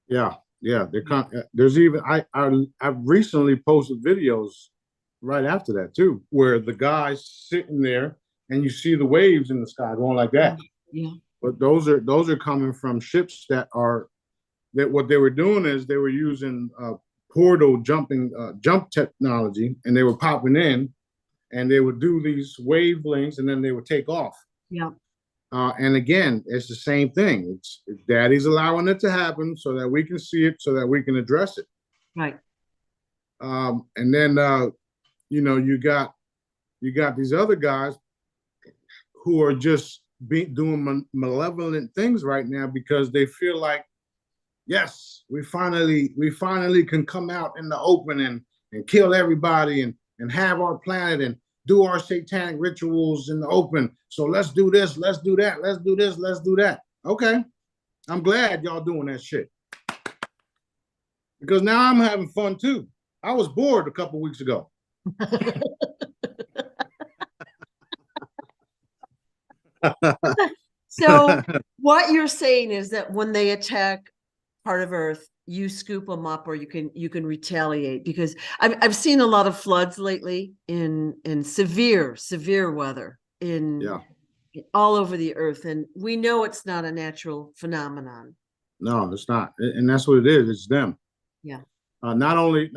Yeah. There's even I've recently posted videos right after that too, where the guy's sitting there and you see the waves in the sky going like that. Yeah. But those are coming from ships that what they were doing is they were using portal jump technology, and they were popping in, and they would do these wavelengths, and then they would take off. Yeah. And again, it's the same thing. It's Daddy's allowing it to happen so that we can see it, so that we can address it. Right. And then you got these other guys who are just doing malevolent things right now because they feel like, yes, we finally can come out in the open and kill everybody and have our planet and do our satanic rituals in the open. So let's do this, let's do that, let's do this, let's do that. Okay, I'm glad y'all doing that shit, because now I'm having fun too. I was bored a couple weeks ago. So what you're saying is that when they attack part of Earth, you scoop them up, or you can retaliate, because I've seen a lot of floods lately in severe weather in all over the Earth, and we know it's not a natural phenomenon. No, it's not, and that's what it is. It's them. Yeah. Not only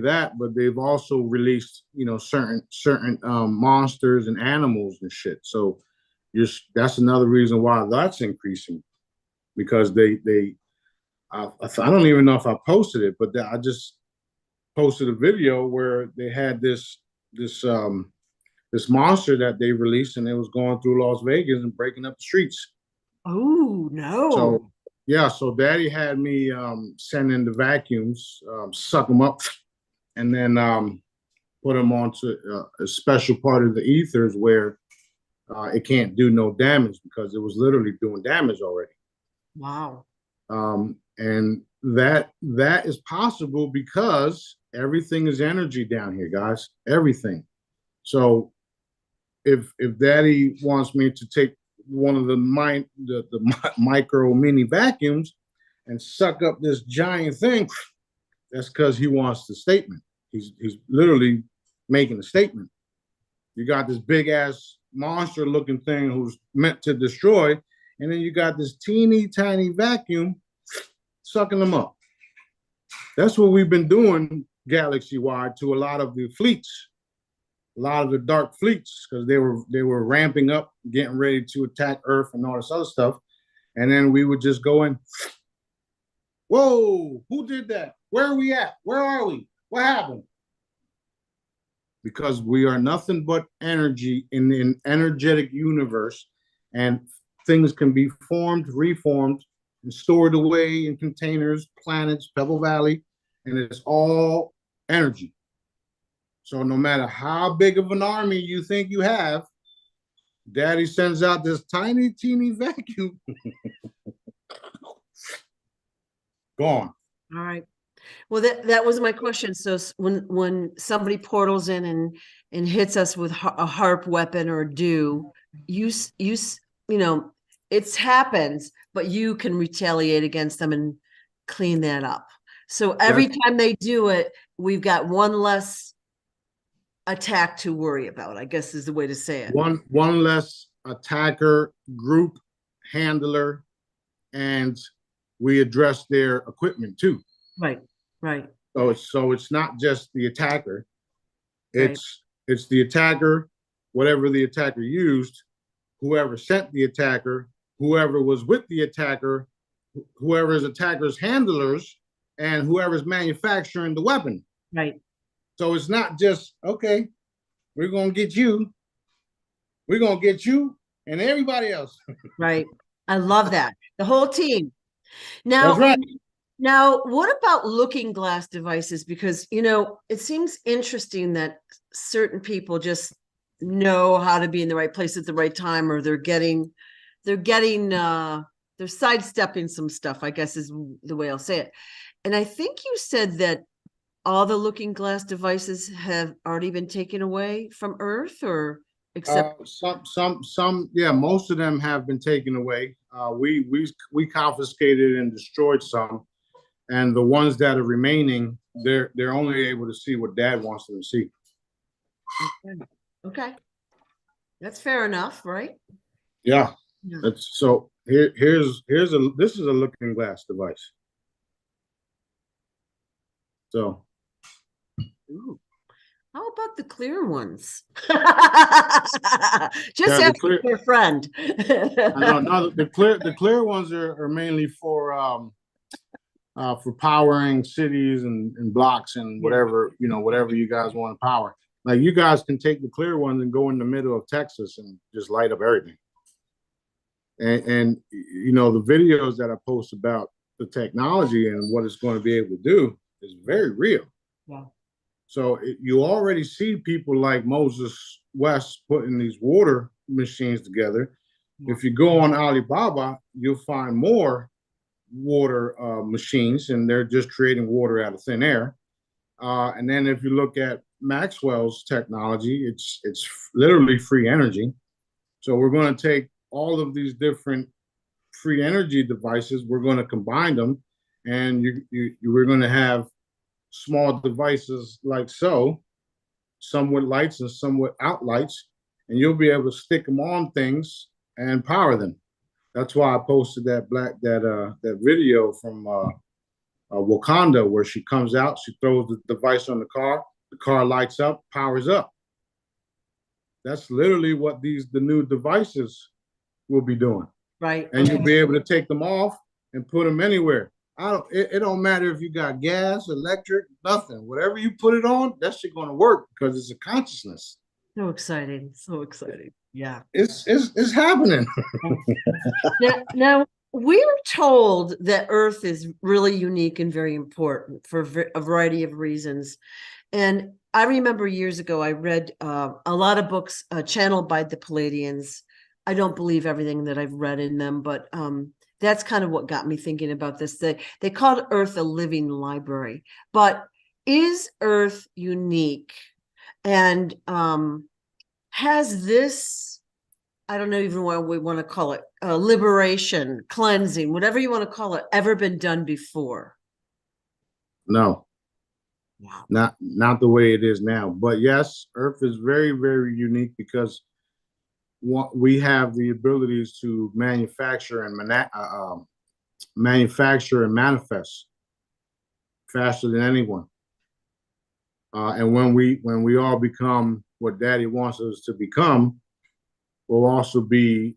that, but they've also released certain monsters and animals and shit. So that's another reason why that's increasing, because I don't even know if I posted it, but I just posted a video where they had this monster that they released, and it was going through Las Vegas and breaking up the streets. Oh no! So yeah, so Daddy had me send in the vacuums, suck them up, and then put them onto a special part of the ethers where it can't do no damage, because it was literally doing damage already. Wow. And that is possible because everything is energy down here, guys. Everything. So if Daddy wants me to take one of the micro mini vacuums and suck up this giant thing, that's because he wants the statement. He's literally making a statement. You got this big ass monster looking thing who's meant to destroy, and then you got this teeny tiny vacuum sucking them up. That's what we've been doing galaxy-wide to a lot of the fleets, a lot of the dark fleets, because they were ramping up, getting ready to attack Earth and all this other stuff. And then we would just go in, whoa, who did that? Where are we at? Where are we? What happened? Because we are nothing but energy in an energetic universe, and things can be formed, reformed, and stored away in containers, planets, Pebble Valley, and it's all energy. So no matter how big of an army you think you have, Daddy sends out this tiny, teeny vacuum. Gone. All right. Well, that was my question. So when somebody portals in and hits us with a HAARP weapon or it happens, but you can retaliate against them and clean that up. So every time they do it, we've got one less attack to worry about, I guess is the way to say it. One less attacker, group, handler, and we address their equipment too. Right. So it's not just the attacker. It's the attacker, whatever the attacker used, whoever sent the attacker, whoever was with the attacker, whoever's attacker's handlers, and whoever's manufacturing the weapon. Right. So it's not just, okay, we're going to get you. We're going to get you and everybody else. Right. I love that. The whole team. Now, that's right. Now, what about looking glass devices? Because, it seems interesting that certain people just know how to be in the right place at the right time, or they're sidestepping some stuff, I guess is the way I'll say it. And I think you said that all the looking glass devices have already been taken away from Earth, or except some, yeah, most of them have been taken away. We confiscated and destroyed some, and the ones that are remaining, they're only able to see what Dad wants them to see. Okay. That's fair enough, right? Yeah. Yeah. That's so this is a looking glass device. So Ooh. How about the clear ones? Just yeah, the ask clear your friend. I know no the clear ones are mainly for powering cities and blocks and Yeah. whatever, whatever you guys want to power. Like you guys can take the clear ones and go in the middle of Texas and just light up everything. And the videos that I post about the technology and what it's going to be able to do is very real. Yeah. So you already see people like Moses West putting these water machines together. Yeah. If you go on Alibaba, you'll find more water machines, and they're just creating water out of thin air. And then if you look at Maxwell's technology, it's literally free energy. So we're going to take all of these different free energy devices, we're going to combine them, and we're going to have small devices like so, some with lights and some without lights, and you'll be able to stick them on things and power them. That's why I posted that video from Wakanda where she comes out, she throws the device on the car lights up, powers up. That's literally what the new devices will be doing. Right. And you'll be able to take them off and put them anywhere. It don't matter if you got gas, electric, nothing. Whatever you put it on, that shit gonna work because it's a consciousness. So exciting. So exciting. Yeah. It's happening. Now we were told that Earth is really unique and very important for a variety of reasons. And I remember years ago, I read a lot of books channeled by the Palladians. I don't believe everything that I've read in them, but that's kind of what got me thinking about this. They called Earth a living library. But is Earth unique? And has this, I don't know even what we want to call it, liberation, cleansing, whatever you want to call it, ever been done before? No, Wow. not the way it is now. But yes, Earth is very, very unique because we have the abilities to manufacture and manifest faster than anyone. And when we all become what Daddy wants us to become, we'll also be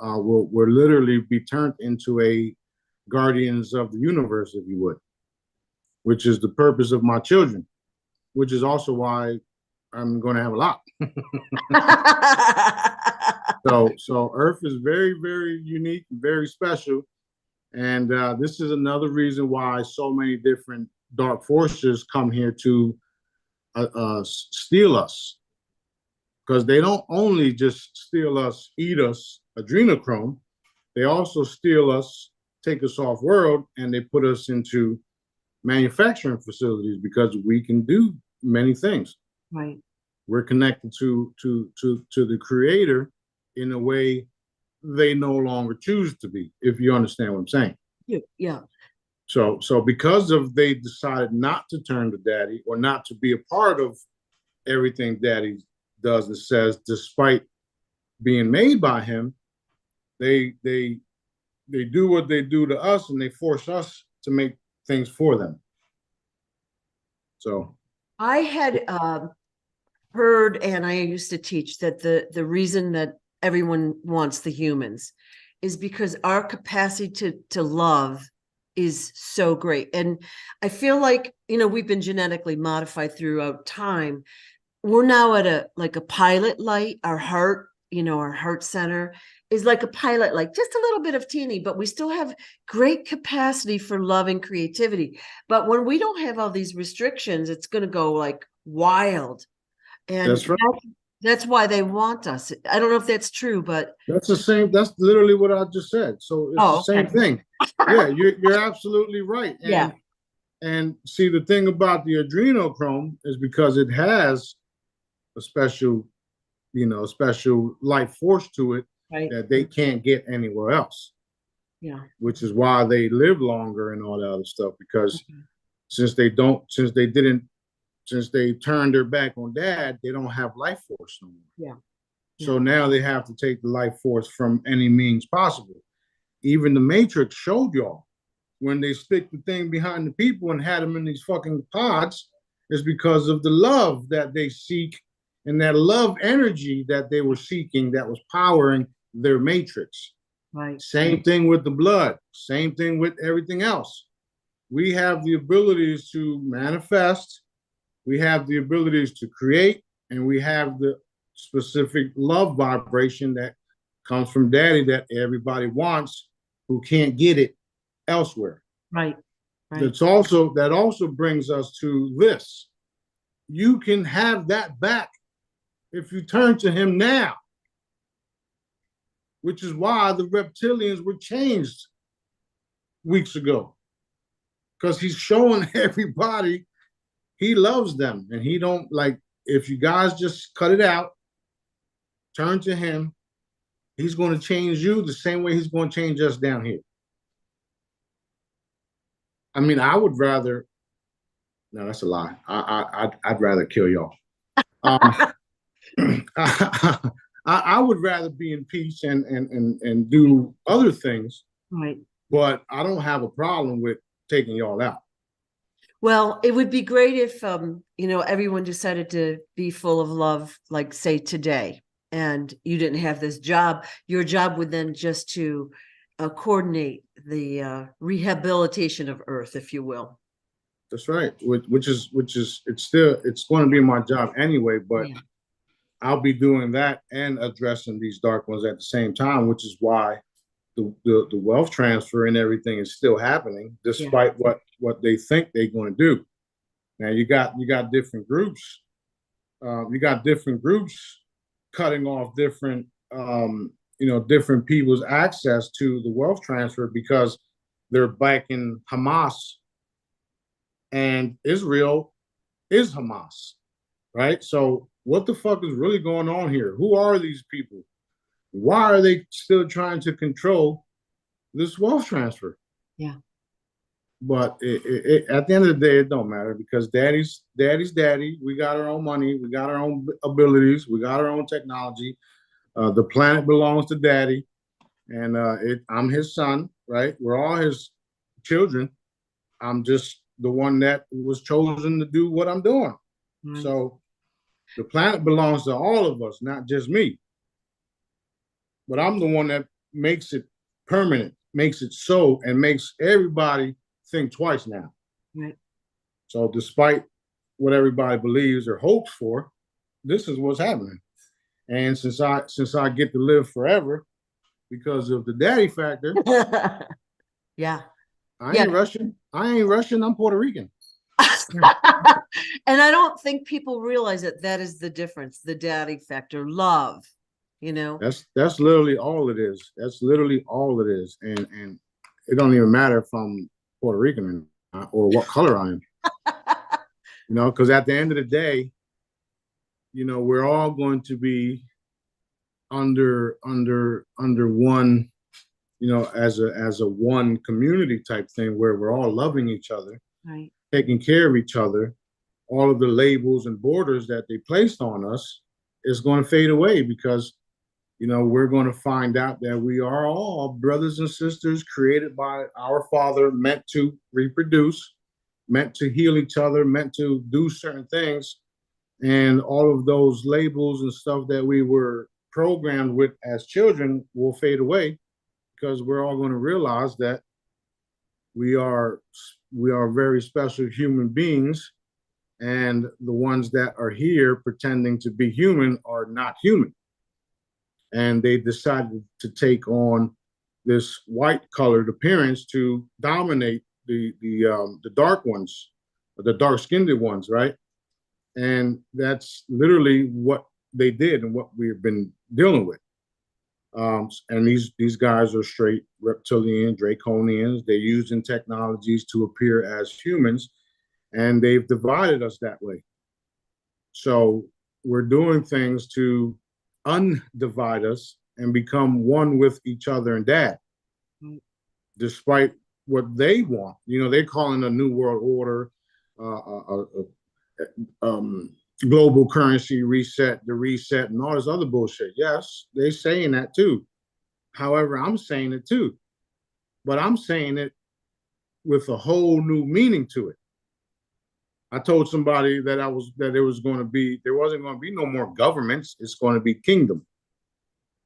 we'll literally be turned into a guardians of the universe, if you would, which is the purpose of my children, which is also why I'm going to have a lot. So Earth is very, very unique, very special, and this is another reason why so many different dark forces come here to steal us, because they don't only just steal us, eat us, adrenochrome, they also steal us, take us off world, and they put us into manufacturing facilities because we can do many things. Right. We're connected to the creator in a way they no longer choose to be, if you understand what I'm saying. Yeah. So because of they decided not to turn to Daddy or not to be a part of everything Daddy does and says, despite being made by him, they do what they do to us, and they force us to make things for them. So I had heard, and I used to teach that the reason that everyone wants the humans is because our capacity to love is so great. And I feel like, we've been genetically modified throughout time. We're now at a pilot light. Our heart, our heart center is like a pilot light, just a little bit of teeny, but we still have great capacity for love and creativity. But when we don't have all these restrictions, it's going to go like wild. And that's right. That's why they want us. I don't know if that's true, but that's the same. That's literally what I just said. So it's the same thing. Yeah, you're absolutely right. And see, the thing about the adrenochrome is because it has a special, special life force to it, right. that they can't get anywhere else. Yeah. Which is why they live longer and all that other stuff, because since they turned their back on Dad, they don't have life force no more. Yeah. So now they have to take the life force from any means possible. Even the Matrix showed y'all when they stick the thing behind the people and had them in these fucking pods is because of the love that they seek and that love energy that they were seeking that was powering their Matrix. Right. Same thing with the blood. Same thing with everything else. We have the abilities to manifest. We have the abilities to create, and we have the specific love vibration that comes from daddy that everybody wants who can't get it elsewhere. Right. That also brings us to this. You can have that back if you turn to him now, which is why the reptilians were changed weeks ago, because he's showing everybody he loves them, and he don't like, if you guys just cut it out, turn to him, he's going to change you the same way he's going to change us down here. I mean, I would rather, no, that's a lie. I'd rather kill y'all. I would rather be in peace and do other things. Right. But I don't have a problem with taking y'all out. Well, it would be great if, everyone decided to be full of love, like say today, and you didn't have this job. Your job would then just to coordinate the rehabilitation of Earth, if you will. That's right. Which is it's going to be my job anyway, but I'll be doing that and addressing these dark ones at the same time, which is why the wealth transfer and everything is still happening, despite what they think they're going to do. Now you got different groups. You got different groups cutting off different different people's access to the wealth transfer because they're backing Hamas, and Israel is Hamas, right? So what the fuck is really going on here? Who are these people? Why are they still trying to control this wealth transfer? Yeah. But at the end of the day, it don't matter because daddy's daddy. We got our own money. We got our own abilities. We got our own technology. The planet belongs to daddy. And I'm his son, right? We're all his children. I'm just the one that was chosen to do what I'm doing. Mm-hmm. So the planet belongs to all of us, not just me. But I'm the one that makes it permanent, makes it so, and makes everybody think twice now. Right. So despite what everybody believes or hopes for, this is what's happening. And since I get to live forever because of the daddy factor, yeah, I ain't Russian. I'm Puerto Rican. And I don't think people realize that is the difference. The daddy factor, love. That's literally all it is. That's literally all it is. And it don't even matter if I'm Puerto Rican or what color I am. Because at the end of the day, we're all going to be under one, as a one community type thing where we're all loving each other, right, taking care of each other. All of the labels and borders that they placed on us is going to fade away because we're going to find out that we are all brothers and sisters created by our Father, meant to reproduce, meant to heal each other, meant to do certain things. And all of those labels and stuff that we were programmed with as children will fade away because we're all going to realize that we are very special human beings, and the ones that are here pretending to be human are not human. And they decided to take on this white colored appearance to dominate the dark ones, the dark skinned ones, right? And that's literally what they did and what we've been dealing with. And these guys are straight reptilian, draconians. They're using technologies to appear as humans, and they've divided us that way. So we're doing things to undivide us and become one with each other and dad, despite what they want. They're calling a new world order, global currency reset, the reset, and all this other bullshit. Yes, they saying that too. However, I'm saying it too, but I'm saying it with a whole new meaning to it. I told somebody that there wasn't going to be no more governments. It's going to be kingdom.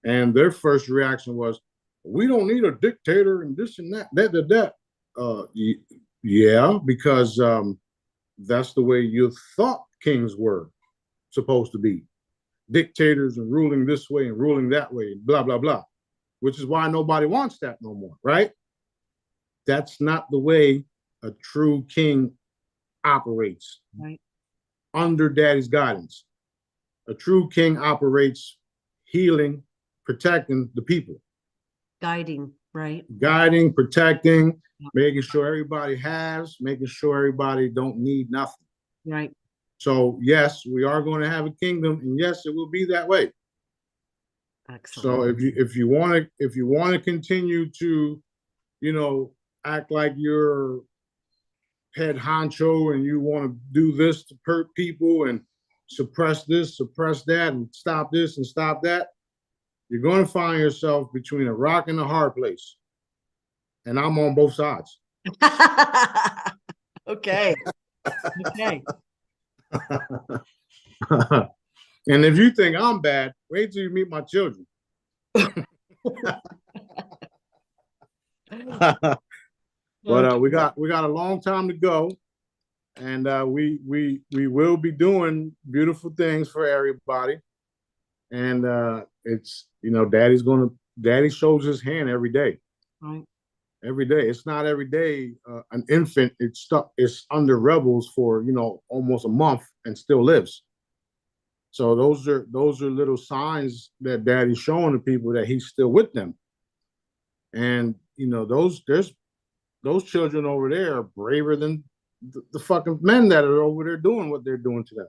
And their first reaction was, we don't need a dictator and this and that. Yeah, because that's the way you thought kings were supposed to be. Dictators and ruling this way and ruling that way, blah, blah, blah. Which is why nobody wants that no more, right? That's not the way a true king operates. Right. Under daddy's guidance. A true king operates healing, protecting the people. Guiding, right? Guiding, protecting, making sure everybody has, making sure everybody don't need nothing. Right. So yes, we are going to have a kingdom, and yes, it will be that way. Excellent. So if you want to continue to, act like you're head honcho and you want to do this to hurt people and suppress this, suppress that, and stop this and stop that, you're going to find yourself between a rock and a hard place. And I'm on both sides. Okay. Okay. And if you think I'm bad, wait till you meet my children. But we got a long time to go, and we will be doing beautiful things for everybody. And it's Daddy shows his hand every day. Right. Every day. It's not every day. An infant, it's under rebels for almost a month and still lives. So those are little signs that Daddy's showing the people that he's still with them. And those children over there are braver than the fucking men that are over there doing what they're doing to them.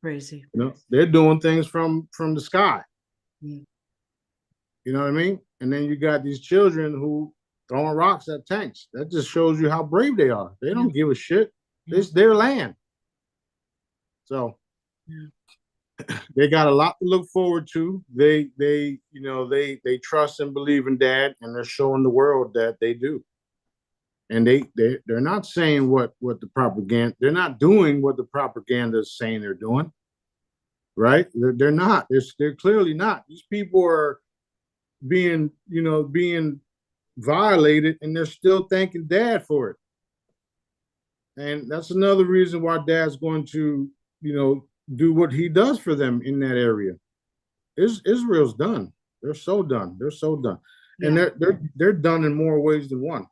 Crazy. They're doing things from the sky. Mm. You know what I mean? And then you got these children who throwing rocks at tanks. That just shows you how brave they are. They don't give a shit. It's their land. So they got a lot to look forward to. They trust and believe in Dad, and they're showing the world that they do. And they're not saying what the propaganda, they're not doing what the propaganda is saying they're doing. Right? They're not. They're clearly not. These people are being violated, and they're still thanking Dad for it. And that's another reason why Dad's going to, do what he does for them in that area. Israel's done. They're so done. They're so done. Yeah. And they're done in more ways than one.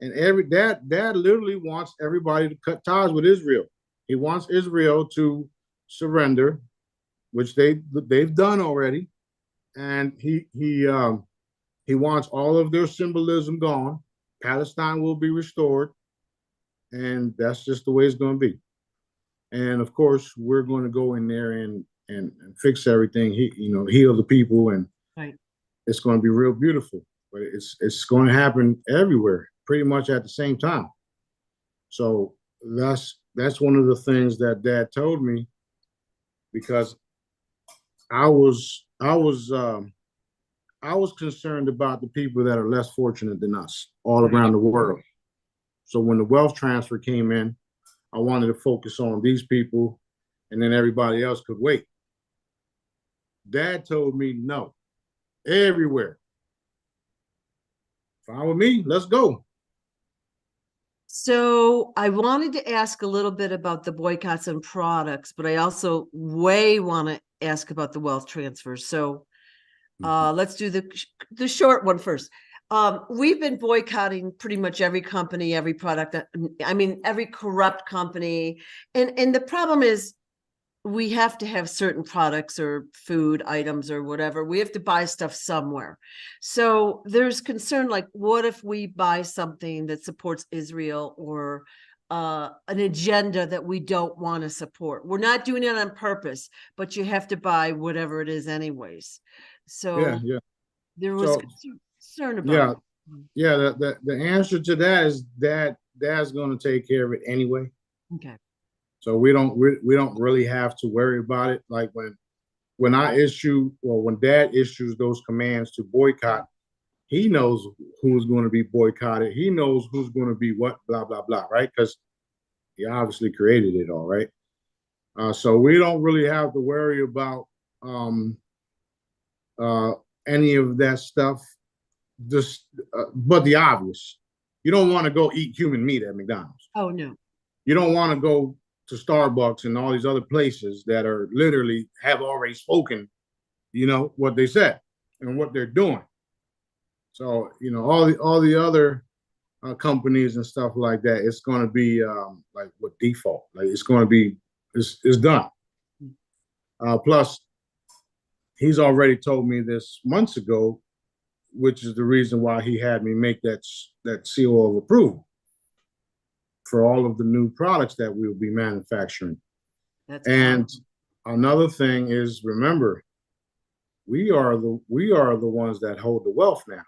And Dad literally wants everybody to cut ties with Israel. He wants Israel to surrender, which they've done already. And he wants all of their symbolism gone. Palestine will be restored. And that's just the way it's going to be. And of course, we're going to go in there and fix everything. Heal the people, and right. It's going to be real beautiful. But it's going to happen everywhere, pretty much at the same time. So that's one of the things that Dad told me, because I was concerned about the people that are less fortunate than us all around the world. So when the wealth transfer came in, I wanted to focus on these people, and then everybody else could wait. Dad told me no, everywhere. Fine with me, let's go. So I wanted to ask a little bit about the boycotts and products, but I also want to ask about the wealth transfer. So let's do the short one first. We've been boycotting pretty much every company, every product. Every corrupt company. And the problem is we have to have certain products or food items or whatever. We have to buy stuff somewhere. So there's concern, like, what if we buy something that supports Israel or an agenda that we don't want to support? We're not doing it on purpose, but you have to buy whatever it is anyways. So there was concern about the answer to that is Dad's going to take care of it anyway. Okay. So we don't really have to worry about it. Like when I issue, or when Dad issues those commands to boycott, he knows who's going to be boycotted. He knows who's going to be what, blah blah blah, right? Because he obviously created it all, right? So we don't really have to worry about um, uh, any of that stuff. Just, but the obvious, you don't want to go eat human meat at McDonald's. Oh no. You don't want to go to Starbucks and all these other places that are literally have already spoken, what they said and what they're doing. So, all the other companies and stuff like that, it's going to be like what default, like it's going to be, it's done. Plus, he's already told me this months ago, which is the reason why he had me make that seal of approval for all of the new products that we'll be manufacturing. That's and awesome. Another thing is, remember, we are the ones that hold the wealth now.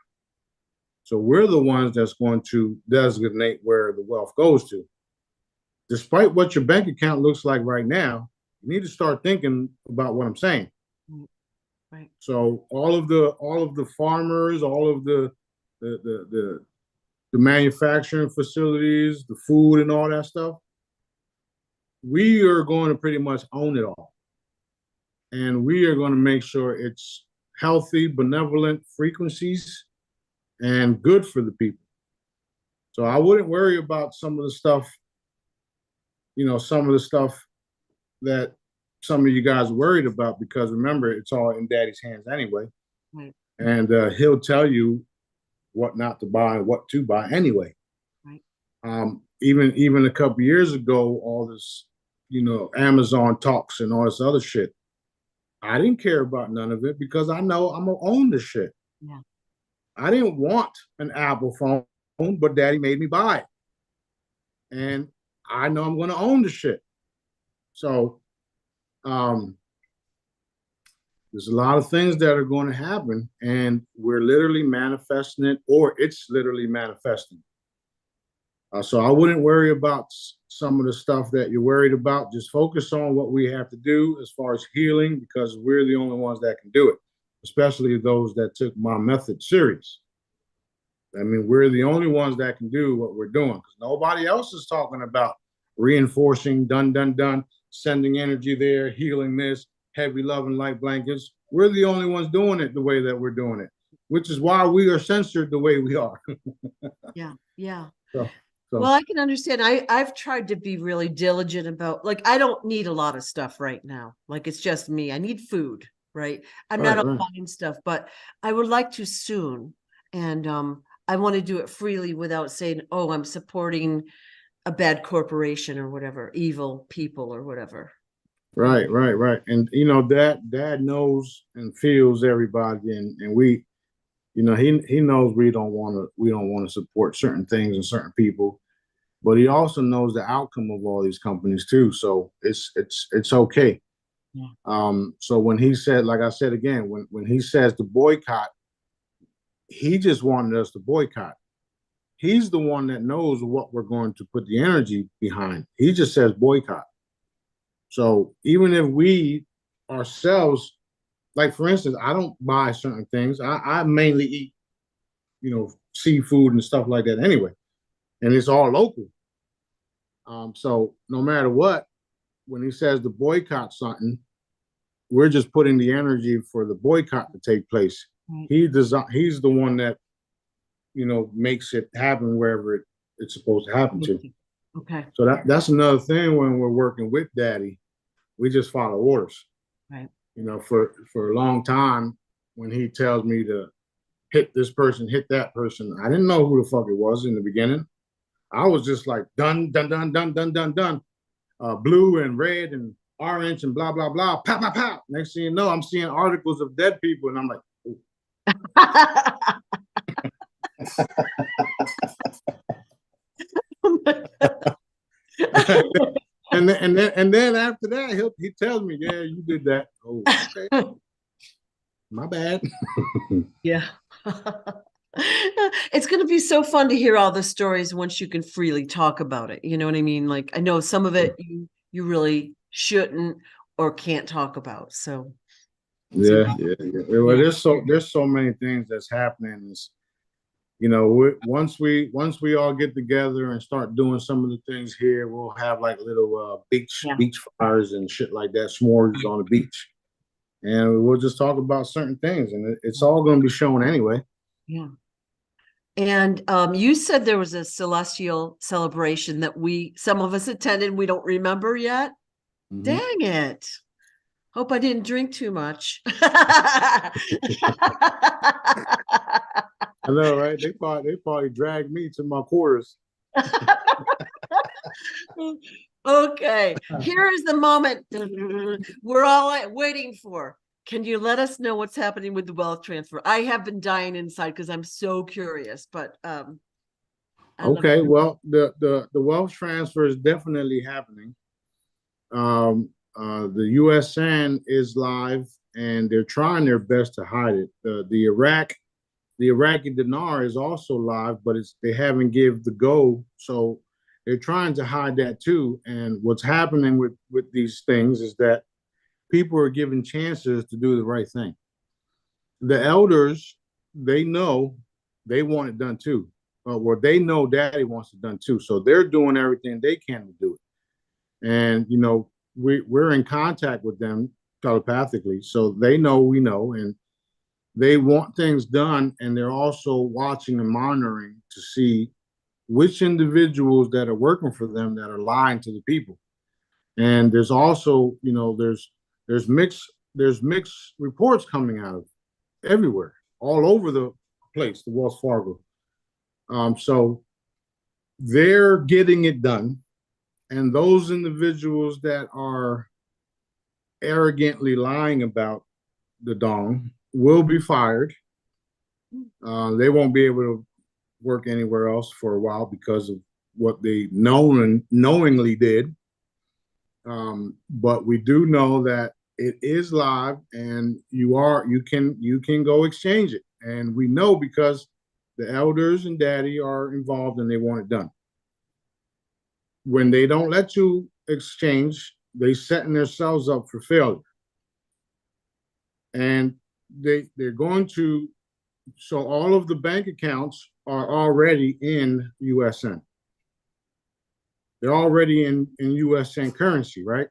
So we're the ones that's going to designate where the wealth goes to. Despite what your bank account looks like right now, you need to start thinking about what I'm saying. Right. So all of the farmers, all of the manufacturing facilities, the food and all that stuff, we are going to pretty much own it all. And we are going to make sure it's healthy, benevolent frequencies and good for the people. So I wouldn't worry about some of the stuff, that some of you guys are worried about, because remember, it's all in Daddy's hands anyway. Right. And he'll tell you what not to buy and what to buy anyway. Right. Even a couple years ago, all this, Amazon talks and all this other shit, I didn't care about none of it because I know I'm gonna own the shit. Yeah. I didn't want an Apple phone, but Daddy made me buy it, and I know I'm gonna own the shit. So, there's a lot of things that are going to happen, and we're literally manifesting it, or it's literally manifesting. So I wouldn't worry about some of the stuff that you're worried about. Just focus on what we have to do as far as healing, because we're the only ones that can do it, especially those that took my method serious. I mean, we're the only ones that can do what we're doing, because nobody else is talking about reinforcing, done, sending energy there, healing this, heavy love and light blankets. We're the only ones doing it the way that we're doing it, which is why we are censored the way we are. Yeah. So, well, I can understand. I've tried to be really diligent about, like, I don't need a lot of stuff right now. Like, it's just me. I need food, right? I'm not buying stuff, but I would like to soon. And I want to do it freely without saying, oh, I'm supporting a bad corporation or whatever, evil people or whatever. Right. And Dad knows and feels everybody, and we, he knows we don't want to support certain things and certain people, but he also knows the outcome of all these companies too. So it's okay. Yeah. So when he said, like I said again, when he says to boycott, he just wanted us to boycott. He's the one that knows what we're going to put the energy behind. He just says boycott. So even if we ourselves, like for instance, I don't buy certain things. I mainly eat, seafood and stuff like that anyway, and it's all local. So no matter what, when he says to boycott something, we're just putting the energy for the boycott to take place. Right. He's the one that, makes it happen wherever it's supposed to happen to. Okay. So that's another thing when we're working with Daddy, we just follow orders. Right. For a long time, when he tells me to hit this person, hit that person, I didn't know who the fuck it was in the beginning. I was just like done, blue and red and orange and blah blah blah, pow pow pow. Next thing you know, I'm seeing articles of dead people, and I'm like, oh my God. and then after that, he tells me, yeah, you did that. Oh, okay. My bad. Yeah. It's going to be so fun to hear all the stories once you can freely talk about it. You know what I mean? Like, I know some of it you you really shouldn't or can't talk about. So Yeah. Well, yeah. there's so many things that's happening. It's, once we all get together and start doing some of the things here, we'll have like little beach fires and shit like that, s'mores on the beach, and we'll just talk about certain things, and it's all going to be shown anyway. Yeah. And you said there was a celestial celebration that some of us attended. We don't remember yet. Mm-hmm. Dang it. Hope I didn't drink too much. I know, right? They probably dragged me to my quarters. Okay, here is the moment we're all waiting for. Can you let us know what's happening with the wealth transfer? I have been dying inside because I'm so curious, but okay, well, the wealth transfer is definitely happening. The USN is live, and they're trying their best to hide it. The Iraqi dinar is also live, but they haven't give the go, so they're trying to hide that too. And what's happening with these things is that people are given chances to do the right thing. The elders, they know they want it done too. Well, they know Daddy wants it done too, so they're doing everything they can to do it. And we're in contact with them telepathically, so they know we know, and they want things done, and they're also watching and monitoring to see which individuals that are working for them that are lying to the people. And there's also, there's mixed reports coming out of everywhere, all over the place, the Wells Fargo. So they're getting it done, and those individuals that are arrogantly lying about the dong will be fired. They won't be able to work anywhere else for a while because of what they knowingly did. But we do know that it is live, and you can go exchange it. And we know because the elders and Daddy are involved and they want it done. When they don't let you exchange, they setting themselves up for failure. And they're going to, so all of the bank accounts are already in USN. They're already in USN currency, right?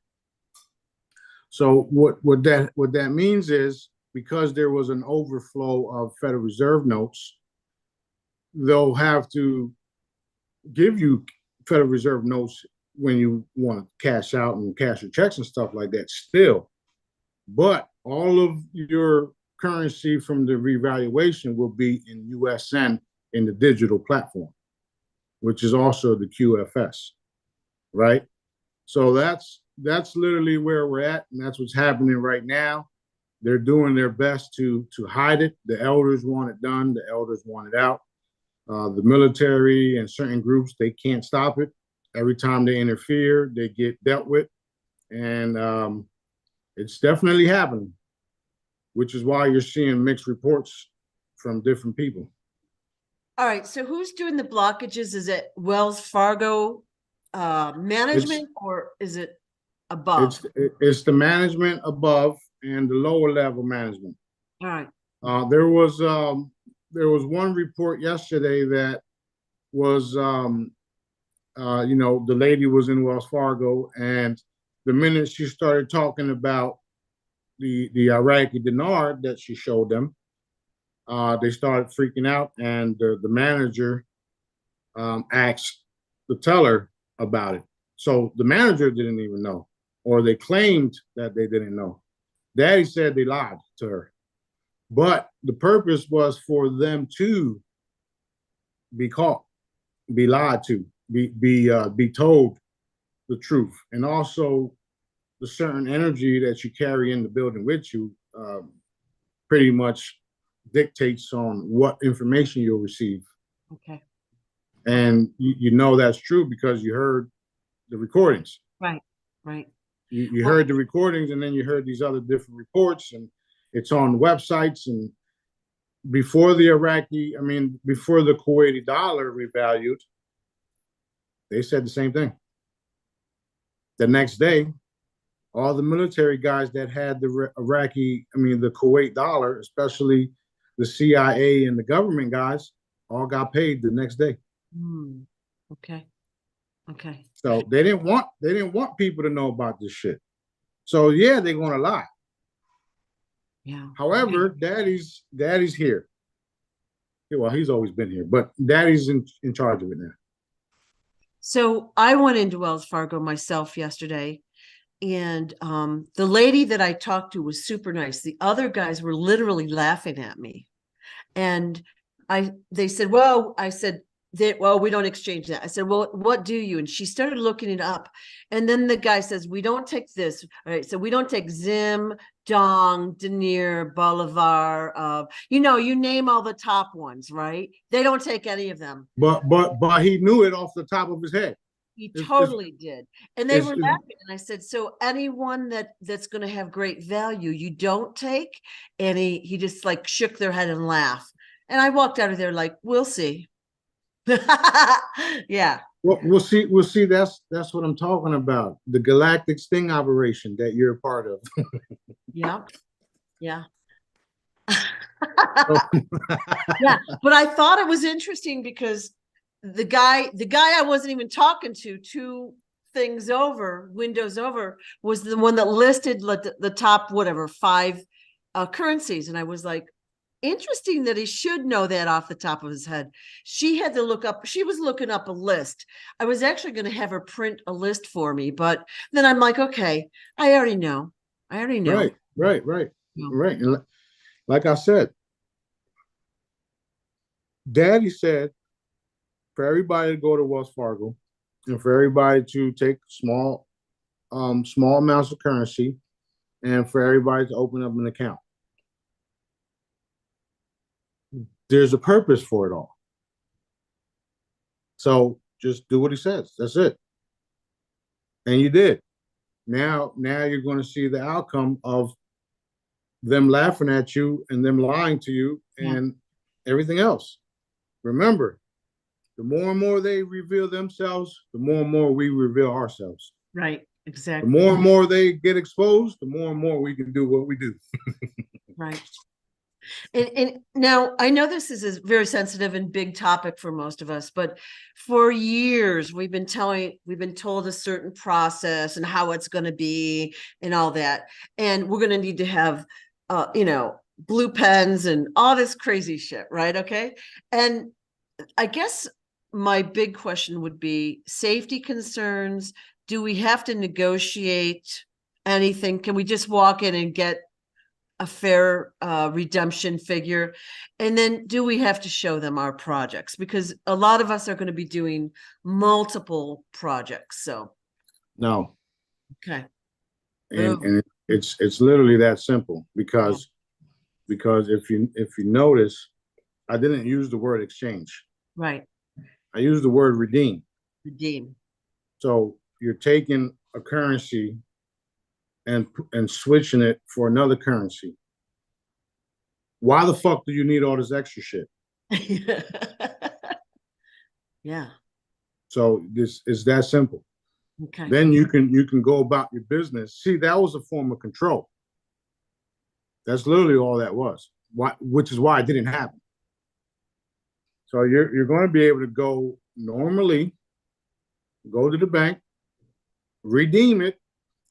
So what that means is, because there was an overflow of Federal Reserve notes, they'll have to give you Federal Reserve notes when you want to cash out and cash your checks and stuff like that still. But all of your currency from the revaluation will be in USN in the digital platform, which is also the QFS, right? So that's literally where we're at, and that's what's happening right now. They're doing their best to hide it. The elders want it done. The elders want it out. The military and certain groups, they can't stop it. Every time they interfere, they get dealt with. And it's definitely happening, which is why you're seeing mixed reports from different people. All right. So who's doing the blockages? Is it Wells Fargo management, or is it above? It's the management above and the lower level management. All right. There was one report yesterday that was, the lady was in Wells Fargo, and the minute she started talking about the Iraqi dinar that she showed them, they started freaking out, and the manager asked the teller about it. So the manager didn't even know, or they claimed that they didn't know. Daddy said they lied to her. But the purpose was for them to be caught, be lied to, be told the truth. And also the certain energy that you carry in the building with you pretty much dictates on what information you'll receive. Okay. And you know that's true because you heard the recordings. Right. You heard the recordings, and then you heard these other different reports, and it's on websites. And before the Kuwaiti dollar revalued, they said the same thing. The next day, all the military guys that had the the Kuwait dollar, especially the CIA and the government guys, all got paid the next day. Okay. Okay. So they didn't want people to know about this shit. So yeah, they're gonna lie. Yeah. However, Daddy's here. Yeah, well, he's always been here, but Daddy's in charge of it now. So I went into Wells Fargo myself yesterday, and the lady that I talked to was super nice. The other guys were literally laughing at me, and they said, "Well," I said, "Well, we don't exchange that." I said, "Well, what do you?" And she started looking it up, and then the guy says, "We don't take this." All right, so we don't take Zim, Dong, Denier, Bolivar. You name all the top ones, right? They don't take any of them. But he knew it off the top of his head. He totally did. And they were laughing. And I said, so anyone that's going to have great value, you don't take? And he just like shook their head and laughed. And I walked out of there like, we'll see. Yeah. Well, we'll see. That's what I'm talking about. The Galactic sting operation that you're a part of. Yeah. Yeah. Yeah. But I thought it was interesting because the guy I wasn't even talking to, two windows over, was the one that listed the top, whatever, 5 currencies. And I was like, interesting that he should know that off the top of his head. She was looking up a list. I was actually going to have her print a list for me, but then I'm like, okay, I already know. Right. No. Right. And like I said, Daddy said for everybody to go to Wells Fargo and for everybody to take small amounts of currency and for everybody to open up an account. There's a purpose for it all. So just do what he says. That's it. And you did. Now you're going to see the outcome of them laughing at you and them lying to you and everything else. Remember, the more and more they reveal themselves, the more and more we reveal ourselves. Right, exactly. The more and more they get exposed, the more and more we can do what we do. Right. And now I know this is a very sensitive and big topic for most of us, but for years we've been told a certain process and how it's going to be and all that. And we're going to need to have, blue pens and all this crazy shit. Right. Okay. And I guess my big question would be safety concerns. Do we have to negotiate anything? Can we just walk in and get a fair redemption figure? And then do we have to show them our projects? Because a lot of us are going to be doing multiple projects. So no. Okay. And it's literally that simple because if you notice, I didn't use the word exchange. Right. I used the word redeem. Redeem. So you're taking a currency and switching it for another currency. Why the fuck do you need all this extra shit? Yeah. So this is that simple. Okay. Then you can go about your business. See, that was a form of control. That's literally all that was. Which is why it didn't happen. So you're going to be able to go normally, go to the bank, redeem it,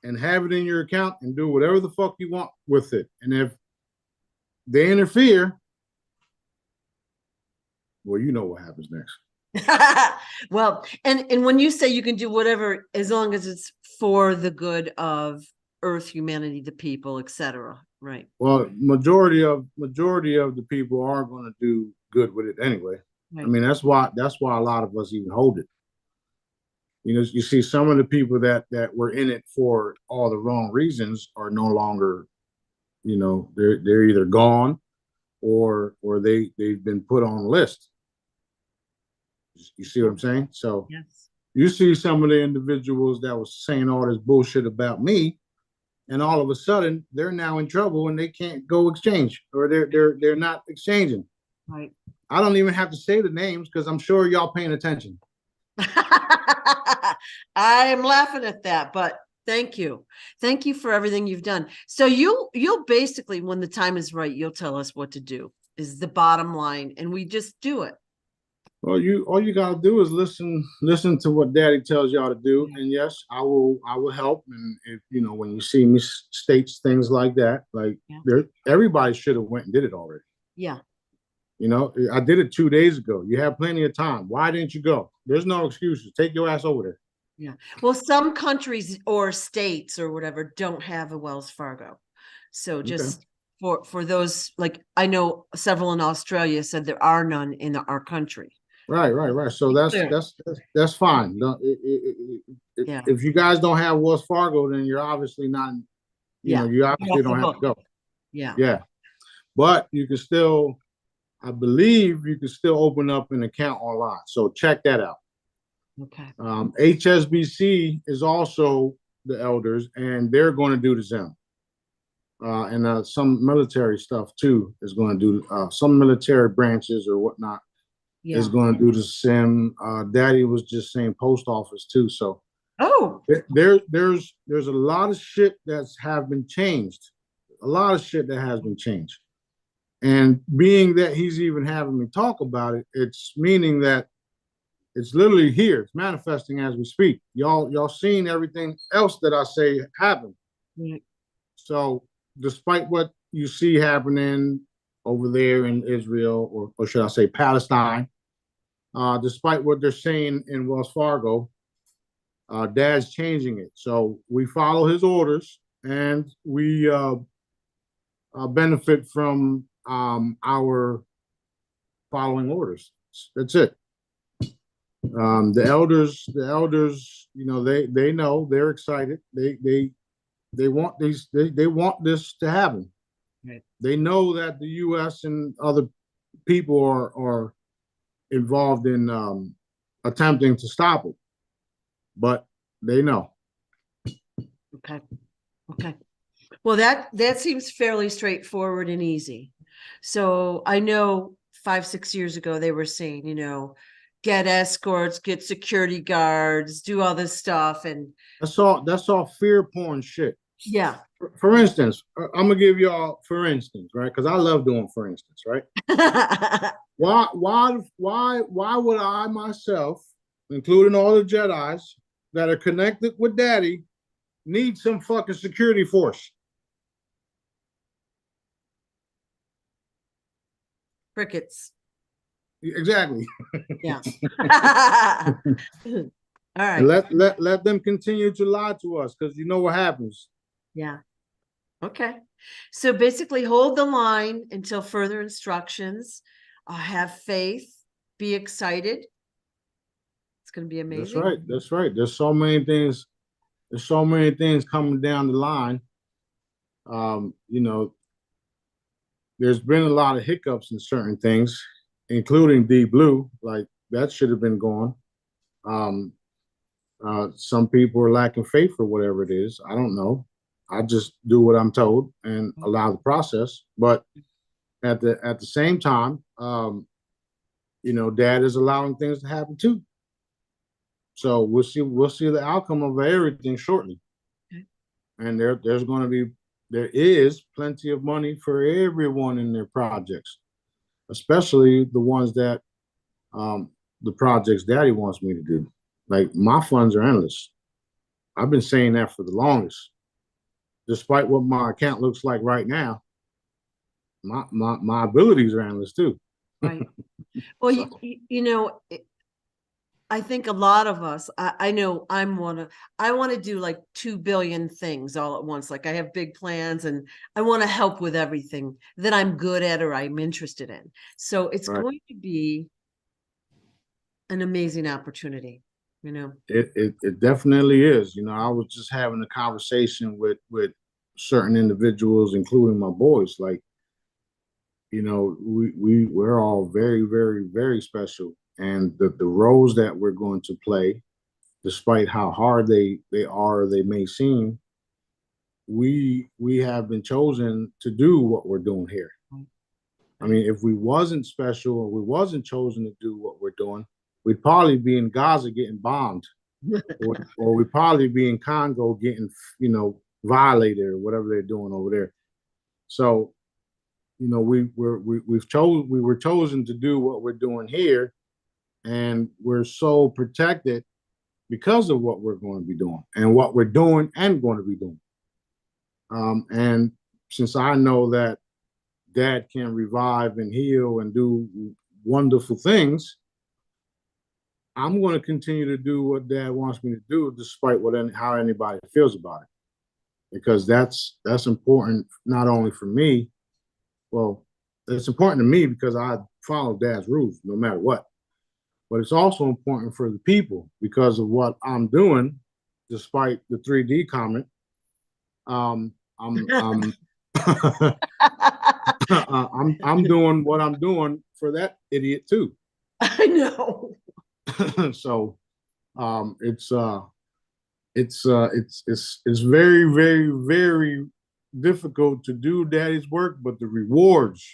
and have it in your account and do whatever the fuck you want with it. And if they interfere, well, you know what happens next. Well, and when you say you can do whatever, as long as it's for the good of Earth, humanity, the people, etc. Right. Well, majority of the people are going to do good with it anyway. Right. I mean, that's why a lot of us even hold it. You see some of the people that were in it for all the wrong reasons are no longer, they're either gone or they've been put on a list. You see what I'm saying? So yes. You see some of the individuals that was saying all this bullshit about me, and all of a sudden they're now in trouble and they can't go exchange, or they're not exchanging. Right. I don't even have to say the names because I'm sure y'all paying attention. I'm laughing at that, but thank you. Thank you for everything you've done. So you'll basically, when the time is right, you'll tell us what to do, is the bottom line, and we just do it. Well, all you gotta do is listen to what Daddy tells y'all to do, and yes, I will help. And if when you see me states things like that, like everybody should have went and did it already. Yeah. I did it 2 days ago. You have plenty of time. Why didn't you go? There's no excuses. Take your ass over there. Yeah. Well, some countries or states or whatever don't have a Wells Fargo. So just for those, like I know several in Australia said there are none in our country. Right. So that's fine. If you guys don't have Wells Fargo, then you're obviously not. You obviously don't have to go. Yeah. But you can still, I believe, you can still open up an account online. So check that out. Okay. HSBC is also the elders, and they're going to do the Zim. And some military stuff too is going to do some military branches or whatnot is going to do the Sim. Daddy was just saying post office too. So there's a lot of shit that's have been changed. A lot of shit that has been changed. And being that he's even having me talk about it, it's meaning that it's literally here. It's manifesting as we speak. Y'all seen everything else that I say happen. Yeah. So despite what you see happening over there in Israel, or should I say Palestine, despite what they're saying in Wells Fargo, Dad's changing it. So we follow his orders, and we benefit from our following orders. That's it. The elders, they know, they're excited. They want they want this to happen. Right. They know that the U.S. and other people are involved in attempting to stop it, but they know. Okay. Well, that seems fairly straightforward and easy. So I know 5-6 years ago they were saying, get escorts, get security guards, do all this stuff, and that's all fear porn shit. Yeah. For instance, I'm gonna give y'all for instance, right? Because I love doing for instance, right? Why would I myself, including all the Jedis that are connected with Daddy, need some fucking security force? Crickets. Exactly. Yeah. All right. And let them continue to lie to us, because you know what happens. Yeah. Okay. So basically hold the line until further instructions. Have faith, be excited. It's going to be amazing. That's right. There's so many things coming down the line. There's been a lot of hiccups in certain things, including Deep Blue. Like that should have been gone. Some people are lacking faith or whatever it is. I don't know. I just do what I'm told and allow the process. But at the same time, Dad is allowing things to happen too. So we'll see the outcome of everything shortly. Okay. And there is plenty of money for everyone in their projects, especially the ones that the projects Daddy wants me to do. Like my funds are endless. I've been saying that for the longest. Despite what my account looks like right now, my abilities are endless too. Right. Well, so. I think a lot of us, I know I want to do like 2 billion things all at once. Like I have big plans and I want to help with everything that I'm good at or I'm interested in. So it's going to be an amazing opportunity. It definitely is. I was just having a conversation with certain individuals, including my boys. Like, we're all very, very, very special. And the roles that we're going to play, despite how hard they are or they may seem, we have been chosen to do what we're doing here. I mean, if we wasn't special or we wasn't chosen to do what we're doing, we'd probably be in Gaza getting bombed, or we'd probably be in Congo getting, violated or whatever they're doing over there. So, we were chosen to do what we're doing here, and we're so protected because of what we're going to be doing and what we're doing and going to be doing. And since I know that Dad can revive and heal and do wonderful things, I'm going to continue to do what Dad wants me to do, despite how anybody feels about it, because that's important not only for me. Well, it's important to me because I follow Dad's rules no matter what, but it's also important for the people because of what I'm doing, despite the 3D comment. I'm I'm doing what I'm doing for that idiot too. I know. So it's very, very, very difficult to do Daddy's work, but the rewards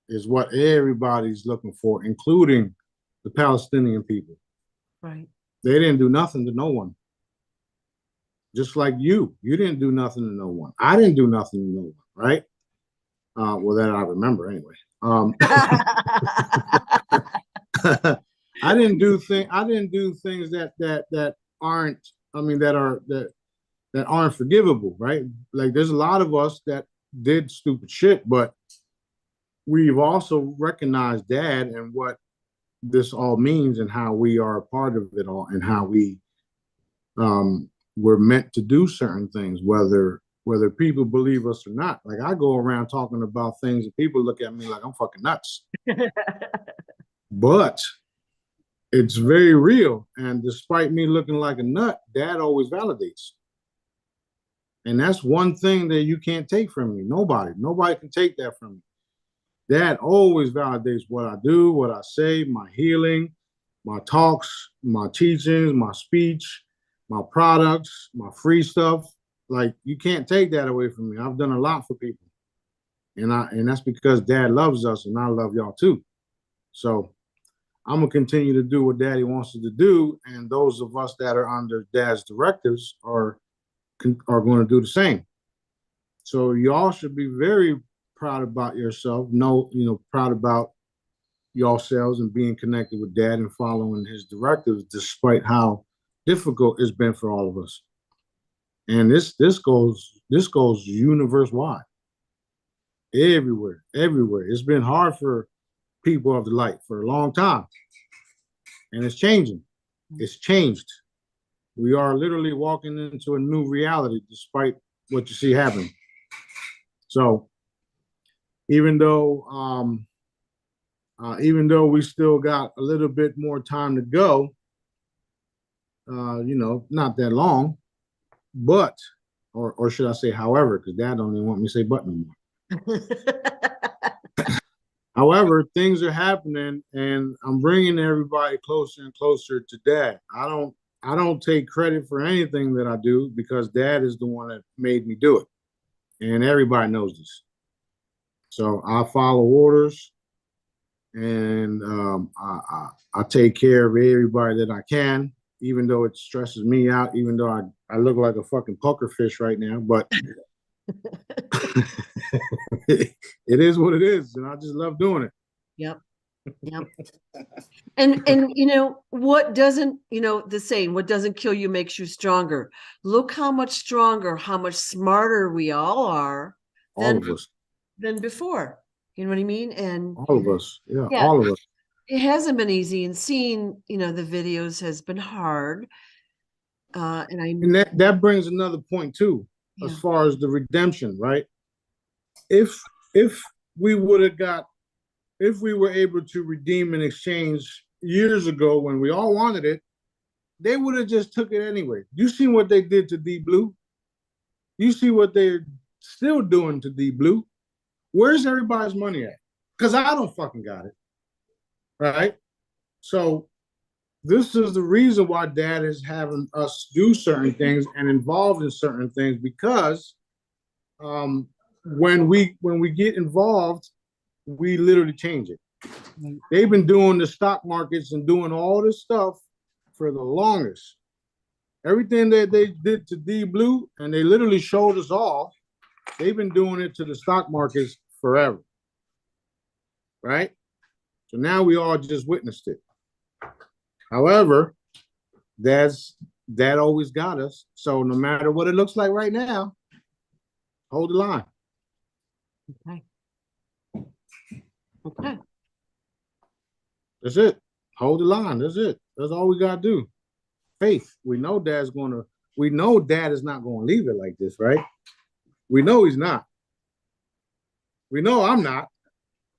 is what everybody's looking for, including the Palestinian people. Right. They didn't do nothing to no one. Just like you didn't do nothing to no one. I didn't do nothing to no one, right? Well, that I remember anyway. I didn't do things that aren't. I mean, that aren't forgivable, right? Like, there's a lot of us that did stupid shit, but we've also recognized Dad and what this all means and how we are a part of it all and how we were meant to do certain things, whether people believe us or not. Like, I go around talking about things and people look at me like I'm fucking nuts. But it's very real. And despite me looking like a nut, Dad always validates. And that's one thing that you can't take from me. Nobody can take that from me. Dad always validates what I do, what I say, my healing, my talks, my teachings, my speech, my products, my free stuff. Like, you can't take that away from me. I've done a lot for people. And that's because Dad loves us and I love y'all too. So I'm gonna continue to do what Daddy wants us to do, and those of us that are under Dad's directives are going to do the same. So y'all should be very proud about yourself. Proud about yourselves and being connected with Dad and following his directives, despite how difficult it's been for all of us. And this goes universe wide, everywhere. It's been hard for people of the light for a long time, and it's changing. It's changed. We are literally walking into a new reality, despite what you see happening. So, even though we still got a little bit more time to go, not that long, but, or should I say, however, because Dad don't even want me to say but no more. However, things are happening, and I'm bringing everybody closer and closer to Dad. I don't take credit for anything that I do because Dad is the one that made me do it, and everybody knows this. So I follow orders, and I take care of everybody that I can, even though it stresses me out, even though I look like a fucking poker fish right now, but it is what it is, and I just love doing it. Yep. And what doesn't, the saying, what doesn't kill you makes you stronger. Look how much stronger, how much smarter we all are than before. You know what I mean? And all of us, yeah, all of us. It hasn't been easy, and seeing, the videos has been hard. And that brings another point too, as far as the redemption, right? If we were able to redeem and exchange years ago when we all wanted it, they would have just took it anyway. You see what they did to Deep Blue? You see what they're still doing to Deep Blue? Where's everybody's money at? Because I don't fucking got it. Right? So this is the reason why Dad is having us do certain things and involved in certain things, because when we get involved, we literally change it. They've been doing the stock markets and doing all this stuff for the longest. Everything that they did to D Blue, and they literally showed us all, they've been doing it to the stock markets forever. Right? So now we all just witnessed it. However, that always got us. So no matter what it looks like right now, hold the line. Okay. Okay. That's it. Hold the line. That's it. That's all we gotta do. Faith. We know Dad is not gonna leave it like this, right? We know he's not. We know I'm not.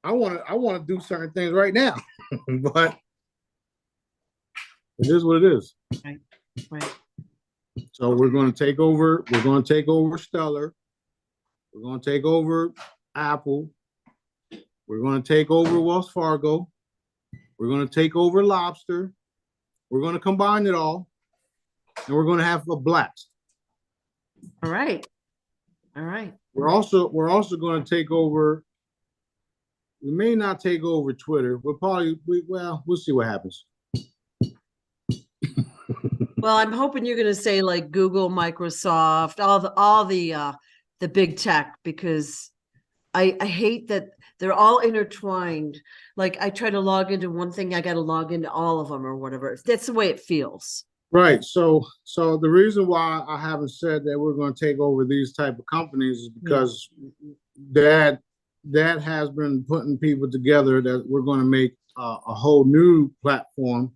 I wanna do certain things right now. But it is what it is. Right. Right. So we're gonna take over. We're gonna take over Stellar. We're gonna take over Apple. We're gonna take over Wells Fargo. We're gonna take over Lobster. We're gonna combine it all, and we're gonna have a blast. All right. All right. We're also gonna take over. We may not take over Twitter. We'll see what happens. Well, I'm hoping you're going to say like Google, Microsoft, all the big tech, because I hate that they're all intertwined. Like I try to log into one thing, I got to log into all of them or whatever. That's the way it feels. Right. So the reason why I haven't said that we're going to take over these type of companies is because Dad has been putting people together that we're going to make a whole new platform,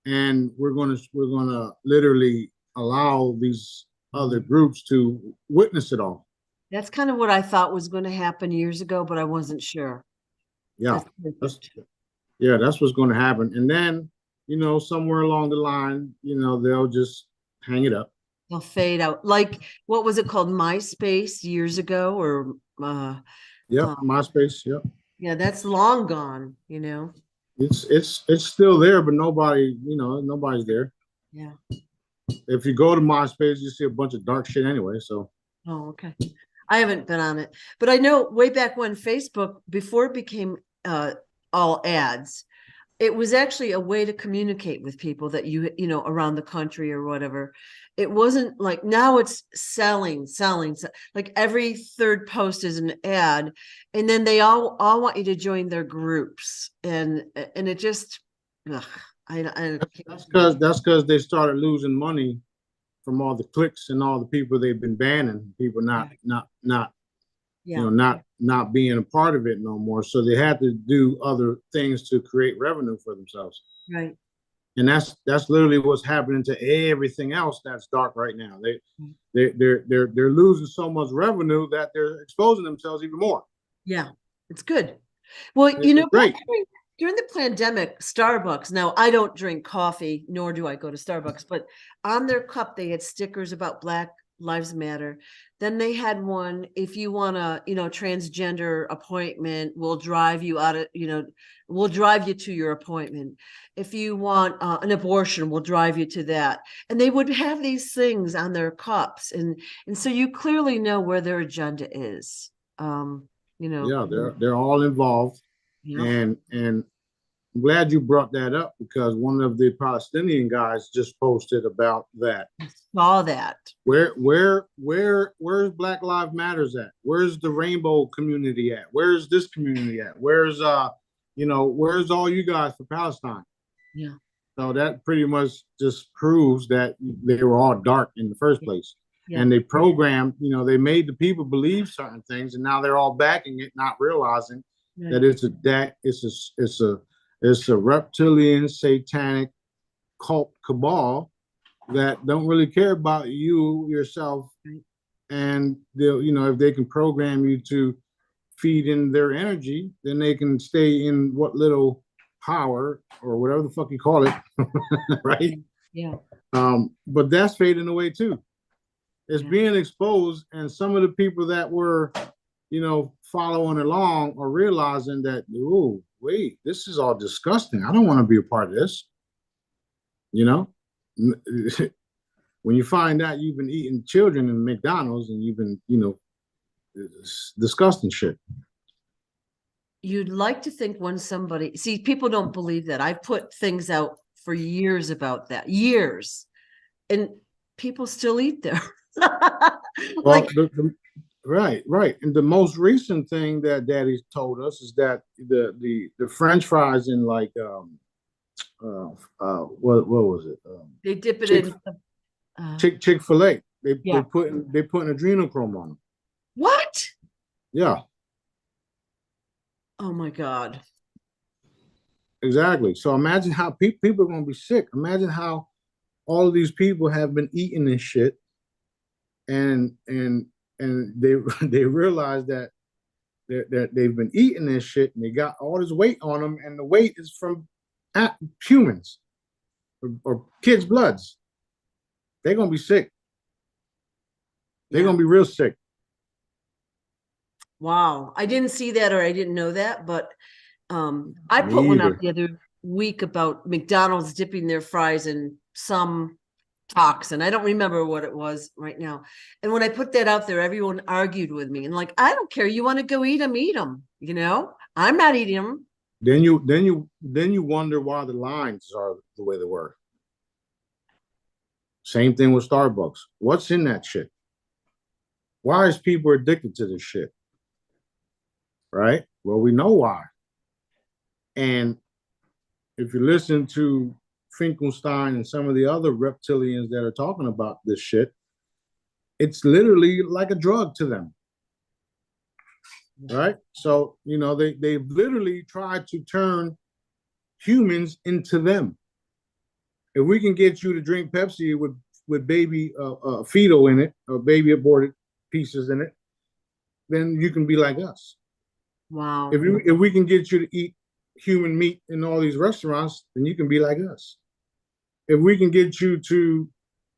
and we're going to literally allow these other groups to witness it all. That's kind of what I thought was going to happen years ago, but I wasn't sure. Yeah, that's what's going to happen. And then, somewhere along the line, they'll just hang it up. They'll fade out. Like, what was it called? MySpace years ago, or MySpace. Yep. Yeah, that's long gone. It's still there, but nobody's there. Yeah. If you go to MySpace, you see a bunch of dark shit anyway. So. Oh, okay. I haven't been on it, but I know way back when Facebook, before it became all ads, it was actually a way to communicate with people that around the country or whatever. It wasn't like now it's selling. Like every third post is an ad, and then they all want you to join their groups, and it just, that's because they started losing money from all the clicks and all the people they've been banning, people not being a part of it no more. So they had to do other things to create revenue for themselves. Right. And that's literally what's happening to everything else that's dark right now. They're losing so much revenue that they're exposing themselves even more. Yeah, it's good. Well, great. During the pandemic, Starbucks, now I don't drink coffee, nor do I go to Starbucks, but on their cup, they had stickers about Black Lives Matter. Then they had one, if you want a, transgender appointment, we'll drive you we'll drive you to your appointment. If you want an abortion, we'll drive you to that. And they would have these things on their cups. And so you clearly know where their agenda is. Yeah, they're all involved. Yeah. And I'm glad you brought that up, because one of the Palestinian guys just posted about that. I saw that. Where's Black Lives Matters at? Where's the rainbow community at? Where's this community at? Where's where's all you guys for Palestine? Yeah. So that pretty much just proves that they were all dark in the first place. Yeah. And they programmed, they made the people believe certain things, and now they're all backing it, not realizing that it's a reptilian, satanic cult cabal that don't really care about you yourself, and they'll, if they can program you to feed in their energy, then they can stay in what little power or whatever the fuck you call it, right? Yeah. But that's fading away too. It's being exposed, and some of the people that were, following along are realizing that, oh, wait, this is all disgusting. I don't want to be a part of this. When you find out you've been eating children in McDonald's and you've been, it's disgusting shit. you'd like to think when somebody, see, people don't believe that. I've put things out for years about that, years, and people still eat there. Well, Like, right. And the most recent thing that Daddy told us is that the French fries in like what was it? they dip it Chick in. Chick-fil-A. They Yeah. put adrenochrome on them. What? Yeah, Oh my God. exactly. So imagine how people are going to be sick. Imagine how all of these people have been eating this shit, and they they realize that they've been eating this shit, and they got all this weight on them, and the weight is from humans or kids' bloods. They're gonna be sick. They're Yeah. gonna be real sick. Wow. I didn't see that, or I didn't know that, but I Me put one out either. the other week about McDonald's dipping their fries in some toxin. I don't remember what it was right now. And when I put that out there, everyone argued with me and like, I don't care. You want to go eat them, eat them. I'm not eating them. Then you wonder why the lines are the way they were. Same thing with Starbucks. What's in that shit? Why is people addicted to this shit? Right? Well, we know why. And if you listen to Finkelstein and some of the other reptilians that are talking about this shit, it's literally like a drug to them. Right? So, they've literally tried to turn humans into them. If we can get you to drink Pepsi with baby fetal in it, or baby aborted pieces in it, then you can be like us. Wow. If we can get you to eat human meat in all these restaurants, then you can be like us. If we can get you to,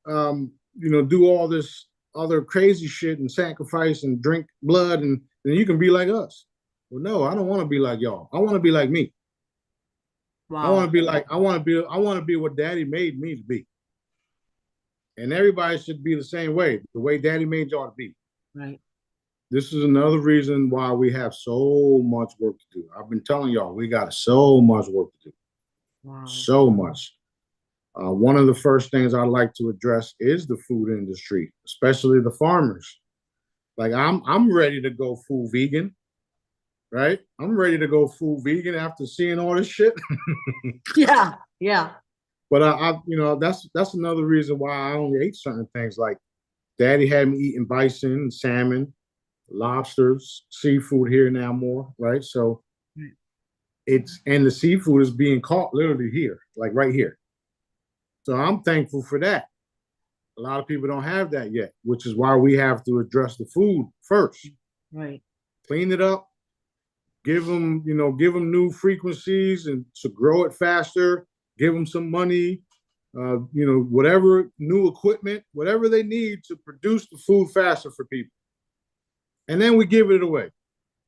do all this other crazy shit and sacrifice and drink blood, and then you can be like us. Well, no, I don't want to be like y'all. I want to be like me. Wow. I want to be what Daddy made me to be. And everybody should be the same way, the way Daddy made y'all to be. Right. This is another reason why we have so much work to do. I've been telling y'all, we got so much work to do. Wow. So much. One of the first things I'd like to address is the food industry, especially the farmers. Like I'm ready to go full vegan, right? I'm ready to go full vegan after seeing all this shit. Yeah. Yeah. But that's another reason why I only ate certain things. Like Daddy had me eating bison, salmon, lobsters, seafood here now more, right? So and the seafood is being caught literally here, like right here. So I'm thankful for that. A lot of people don't have that yet, which is why we have to address the food first. Right. Clean it up, give them new frequencies and to grow it faster, give them some money, whatever new equipment, whatever they need to produce the food faster for people. And then we give it away.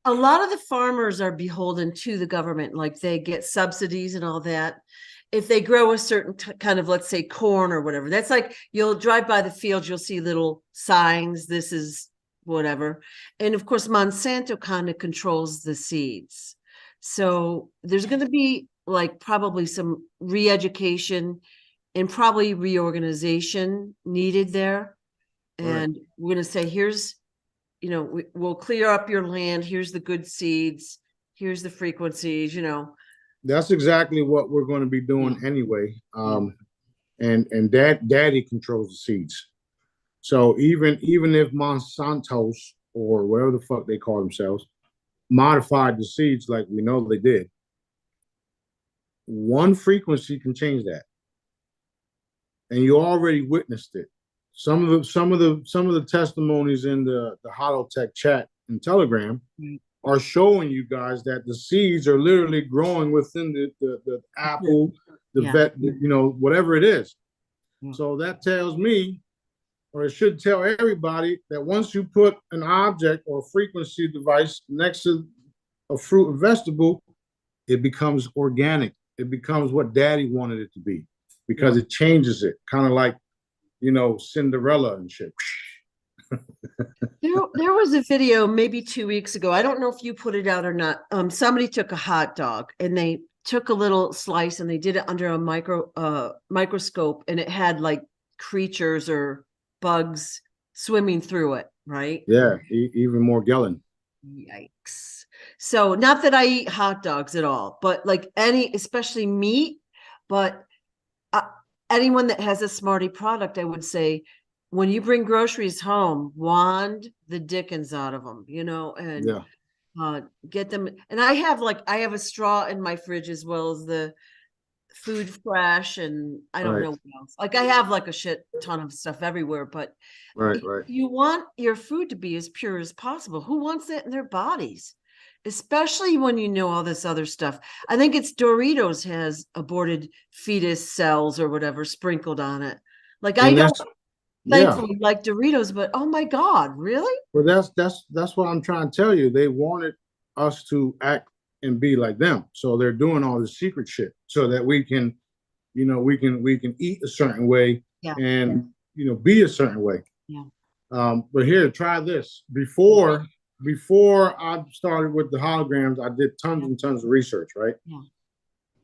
A lot of the farmers are beholden to the government, like they get subsidies and all that. If they grow a certain kind of, let's say, corn or whatever, that's like you'll drive by the field, you'll see little signs, this is whatever. And of course, Monsanto kind of controls the seeds. So there's going to be like probably some re-education and probably reorganization needed there. And right. We're going to say, here's, we'll clear up your land. Here's the good seeds. Here's the frequencies, That's exactly what we're going to be doing anyway. And Daddy controls the seeds. So even if Monsanto's or whatever the fuck they call themselves modified the seeds like we know they did, one frequency can change that. And you already witnessed it. Some of the testimonies in the Holotech chat and Telegram are showing you guys that the seeds are literally growing within the apple, vet, whatever it is. So that tells me, or it should tell everybody, that once you put an object or a frequency device next to a fruit or vegetable, it becomes organic. It becomes what Daddy wanted it to be, because it changes it, kind of like Cinderella and shit. There was a video maybe 2 weeks ago. I don't know if you put it out or not. Somebody took a hot dog and they took a little slice and they did it under a microscope, and it had like creatures or bugs swimming through it, right? Yeah, even more Gellin. Yikes. So not that I eat hot dogs at all, but like especially meat, but anyone that has a Smarty product, I would say, when you bring groceries home, wand the dickens out of them, and get them. And I have a straw in my fridge as well as the food fresh, and I don't know what else. Like I have like a shit ton of stuff everywhere, but right. you want your food to be as pure as possible. Who wants that in their bodies? Especially when you know all this other stuff. I think it's Doritos has aborted fetus cells or whatever sprinkled on it. Like I don't thankfully like Doritos, but oh my God, really? Well, that's what I'm trying to tell you. They wanted us to act and be like them. So they're doing all this secret shit so that we can, we can eat a certain way and be a certain way. Yeah. But here, try this. Before I started with the holograms, I did tons and tons of research, right?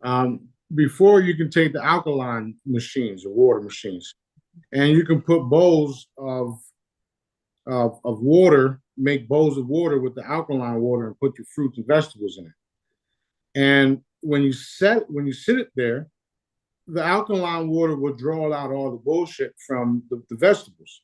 Yeah. Before you can take the alkaline machines or water machines, and you can put bowls of water, make bowls of water with the alkaline water and put your fruits and vegetables in it. And when you sit it there, the alkaline water will draw out all the bullshit from the vegetables.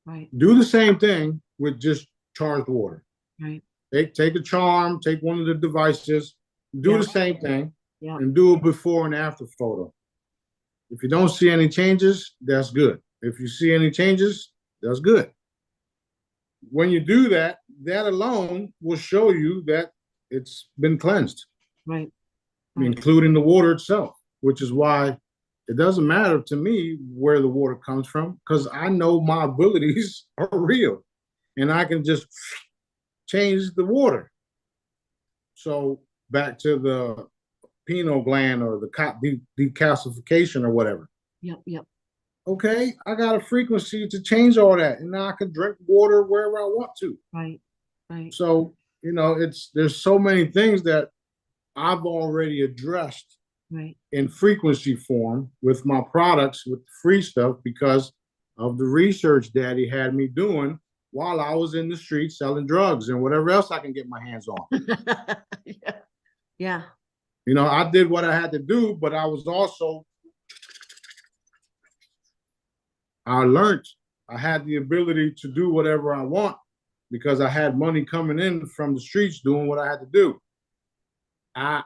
Right. Do the same thing with just charged water. Right. Take a charm, take one of the devices, do the same thing, and do a before and after photo. If you don't see any changes, that's good. If you see any changes, that's good. When you do that, that alone will show you that it's been cleansed. Right. Including the water itself, which is why it doesn't matter to me where the water comes from, because I know my abilities are real and I can just change the water. So back to the pineal gland or the decalcification or whatever. Yep. Okay, I got a frequency to change all that, and now I can drink water wherever I want to. Right. So, there's so many things that I've already addressed in frequency form with my products, with the free stuff, because of the research Daddy had me doing while I was in the streets selling drugs and whatever else I can get my hands on. Yeah. I did what I had to do, but I was also, I learned I had the ability to do whatever I want because I had money coming in from the streets doing what I had to do. I'm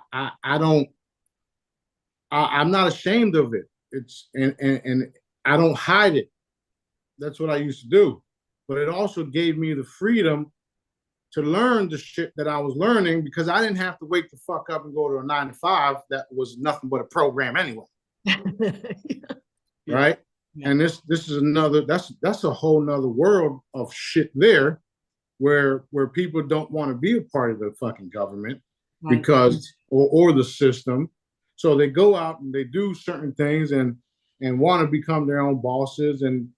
not ashamed of it. It's and I don't hide it. That's what I used to do. But it also gave me the freedom to learn the shit that I was learning because I didn't have to wake the fuck up and go to a 9 to 5 that was nothing but a program anyway. Right? Yeah. And this is another, that's a whole nother world of shit there where people don't want to be a part of the fucking government because or the system. So they go out and they do certain things and want to become their own bosses and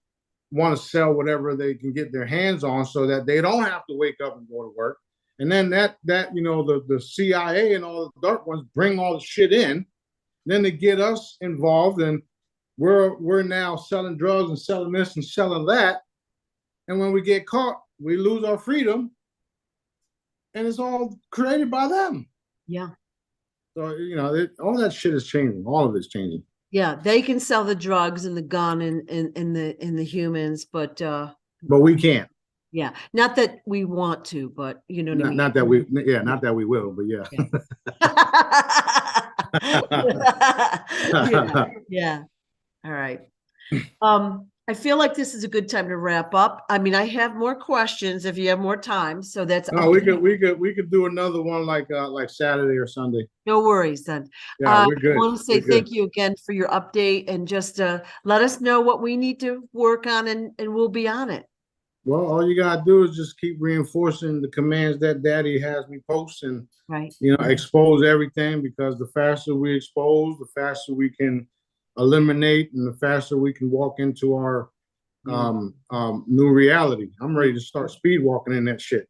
want to sell whatever they can get their hands on so that they don't have to wake up and go to work. And then that the CIA and all the dark ones bring all the shit in. Then they get us involved and we're now selling drugs and selling this and selling that. And when we get caught, we lose our freedom. And it's all created by them. Yeah. So, all that shit is changing. All of it's changing. Yeah, they can sell the drugs and the gun and the humans, but we can't. Yeah, not that we want to, but you know what I mean. Not that we will, but yeah. Yeah. All right. I feel like this is a good time to wrap up. I mean, I have more questions if you have more time. So that's we could do another one like Saturday or Sunday. No worries then. Yeah, we're good. I want to say thank you again for your update and just let us know what we need to work on and we'll be on it. Well, all you gotta do is just keep reinforcing the commands that Daddy has me post and expose everything, because the faster we expose, the faster we can eliminate and the faster we can walk into our new reality. I'm ready to start speed walking in that shit.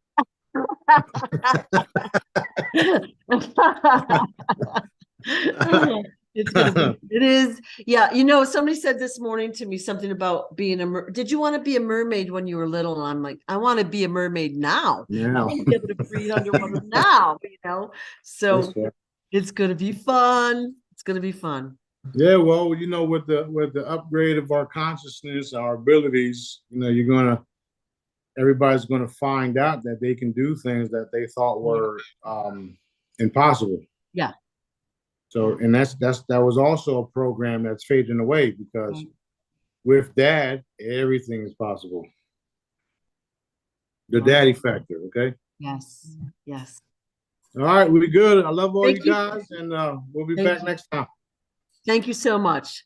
It's gonna be, it is, yeah. You know, somebody said this morning to me something about being did you want to be a mermaid when you were little? And I'm like, I want to be a mermaid now. I want to be able to breathe underwater now, you know. So it's gonna be fun. It's gonna be fun. Yeah, well, you know, with the upgrade of our consciousness, our abilities, you know, everybody's gonna find out that they can do things that they thought were impossible. Yeah. So, and that was also a program that's fading away, because with Dad, everything is possible. The daddy factor, okay? Yes. Yes. All right, we good. I love all you guys, and we'll be back next time. Thank you so much.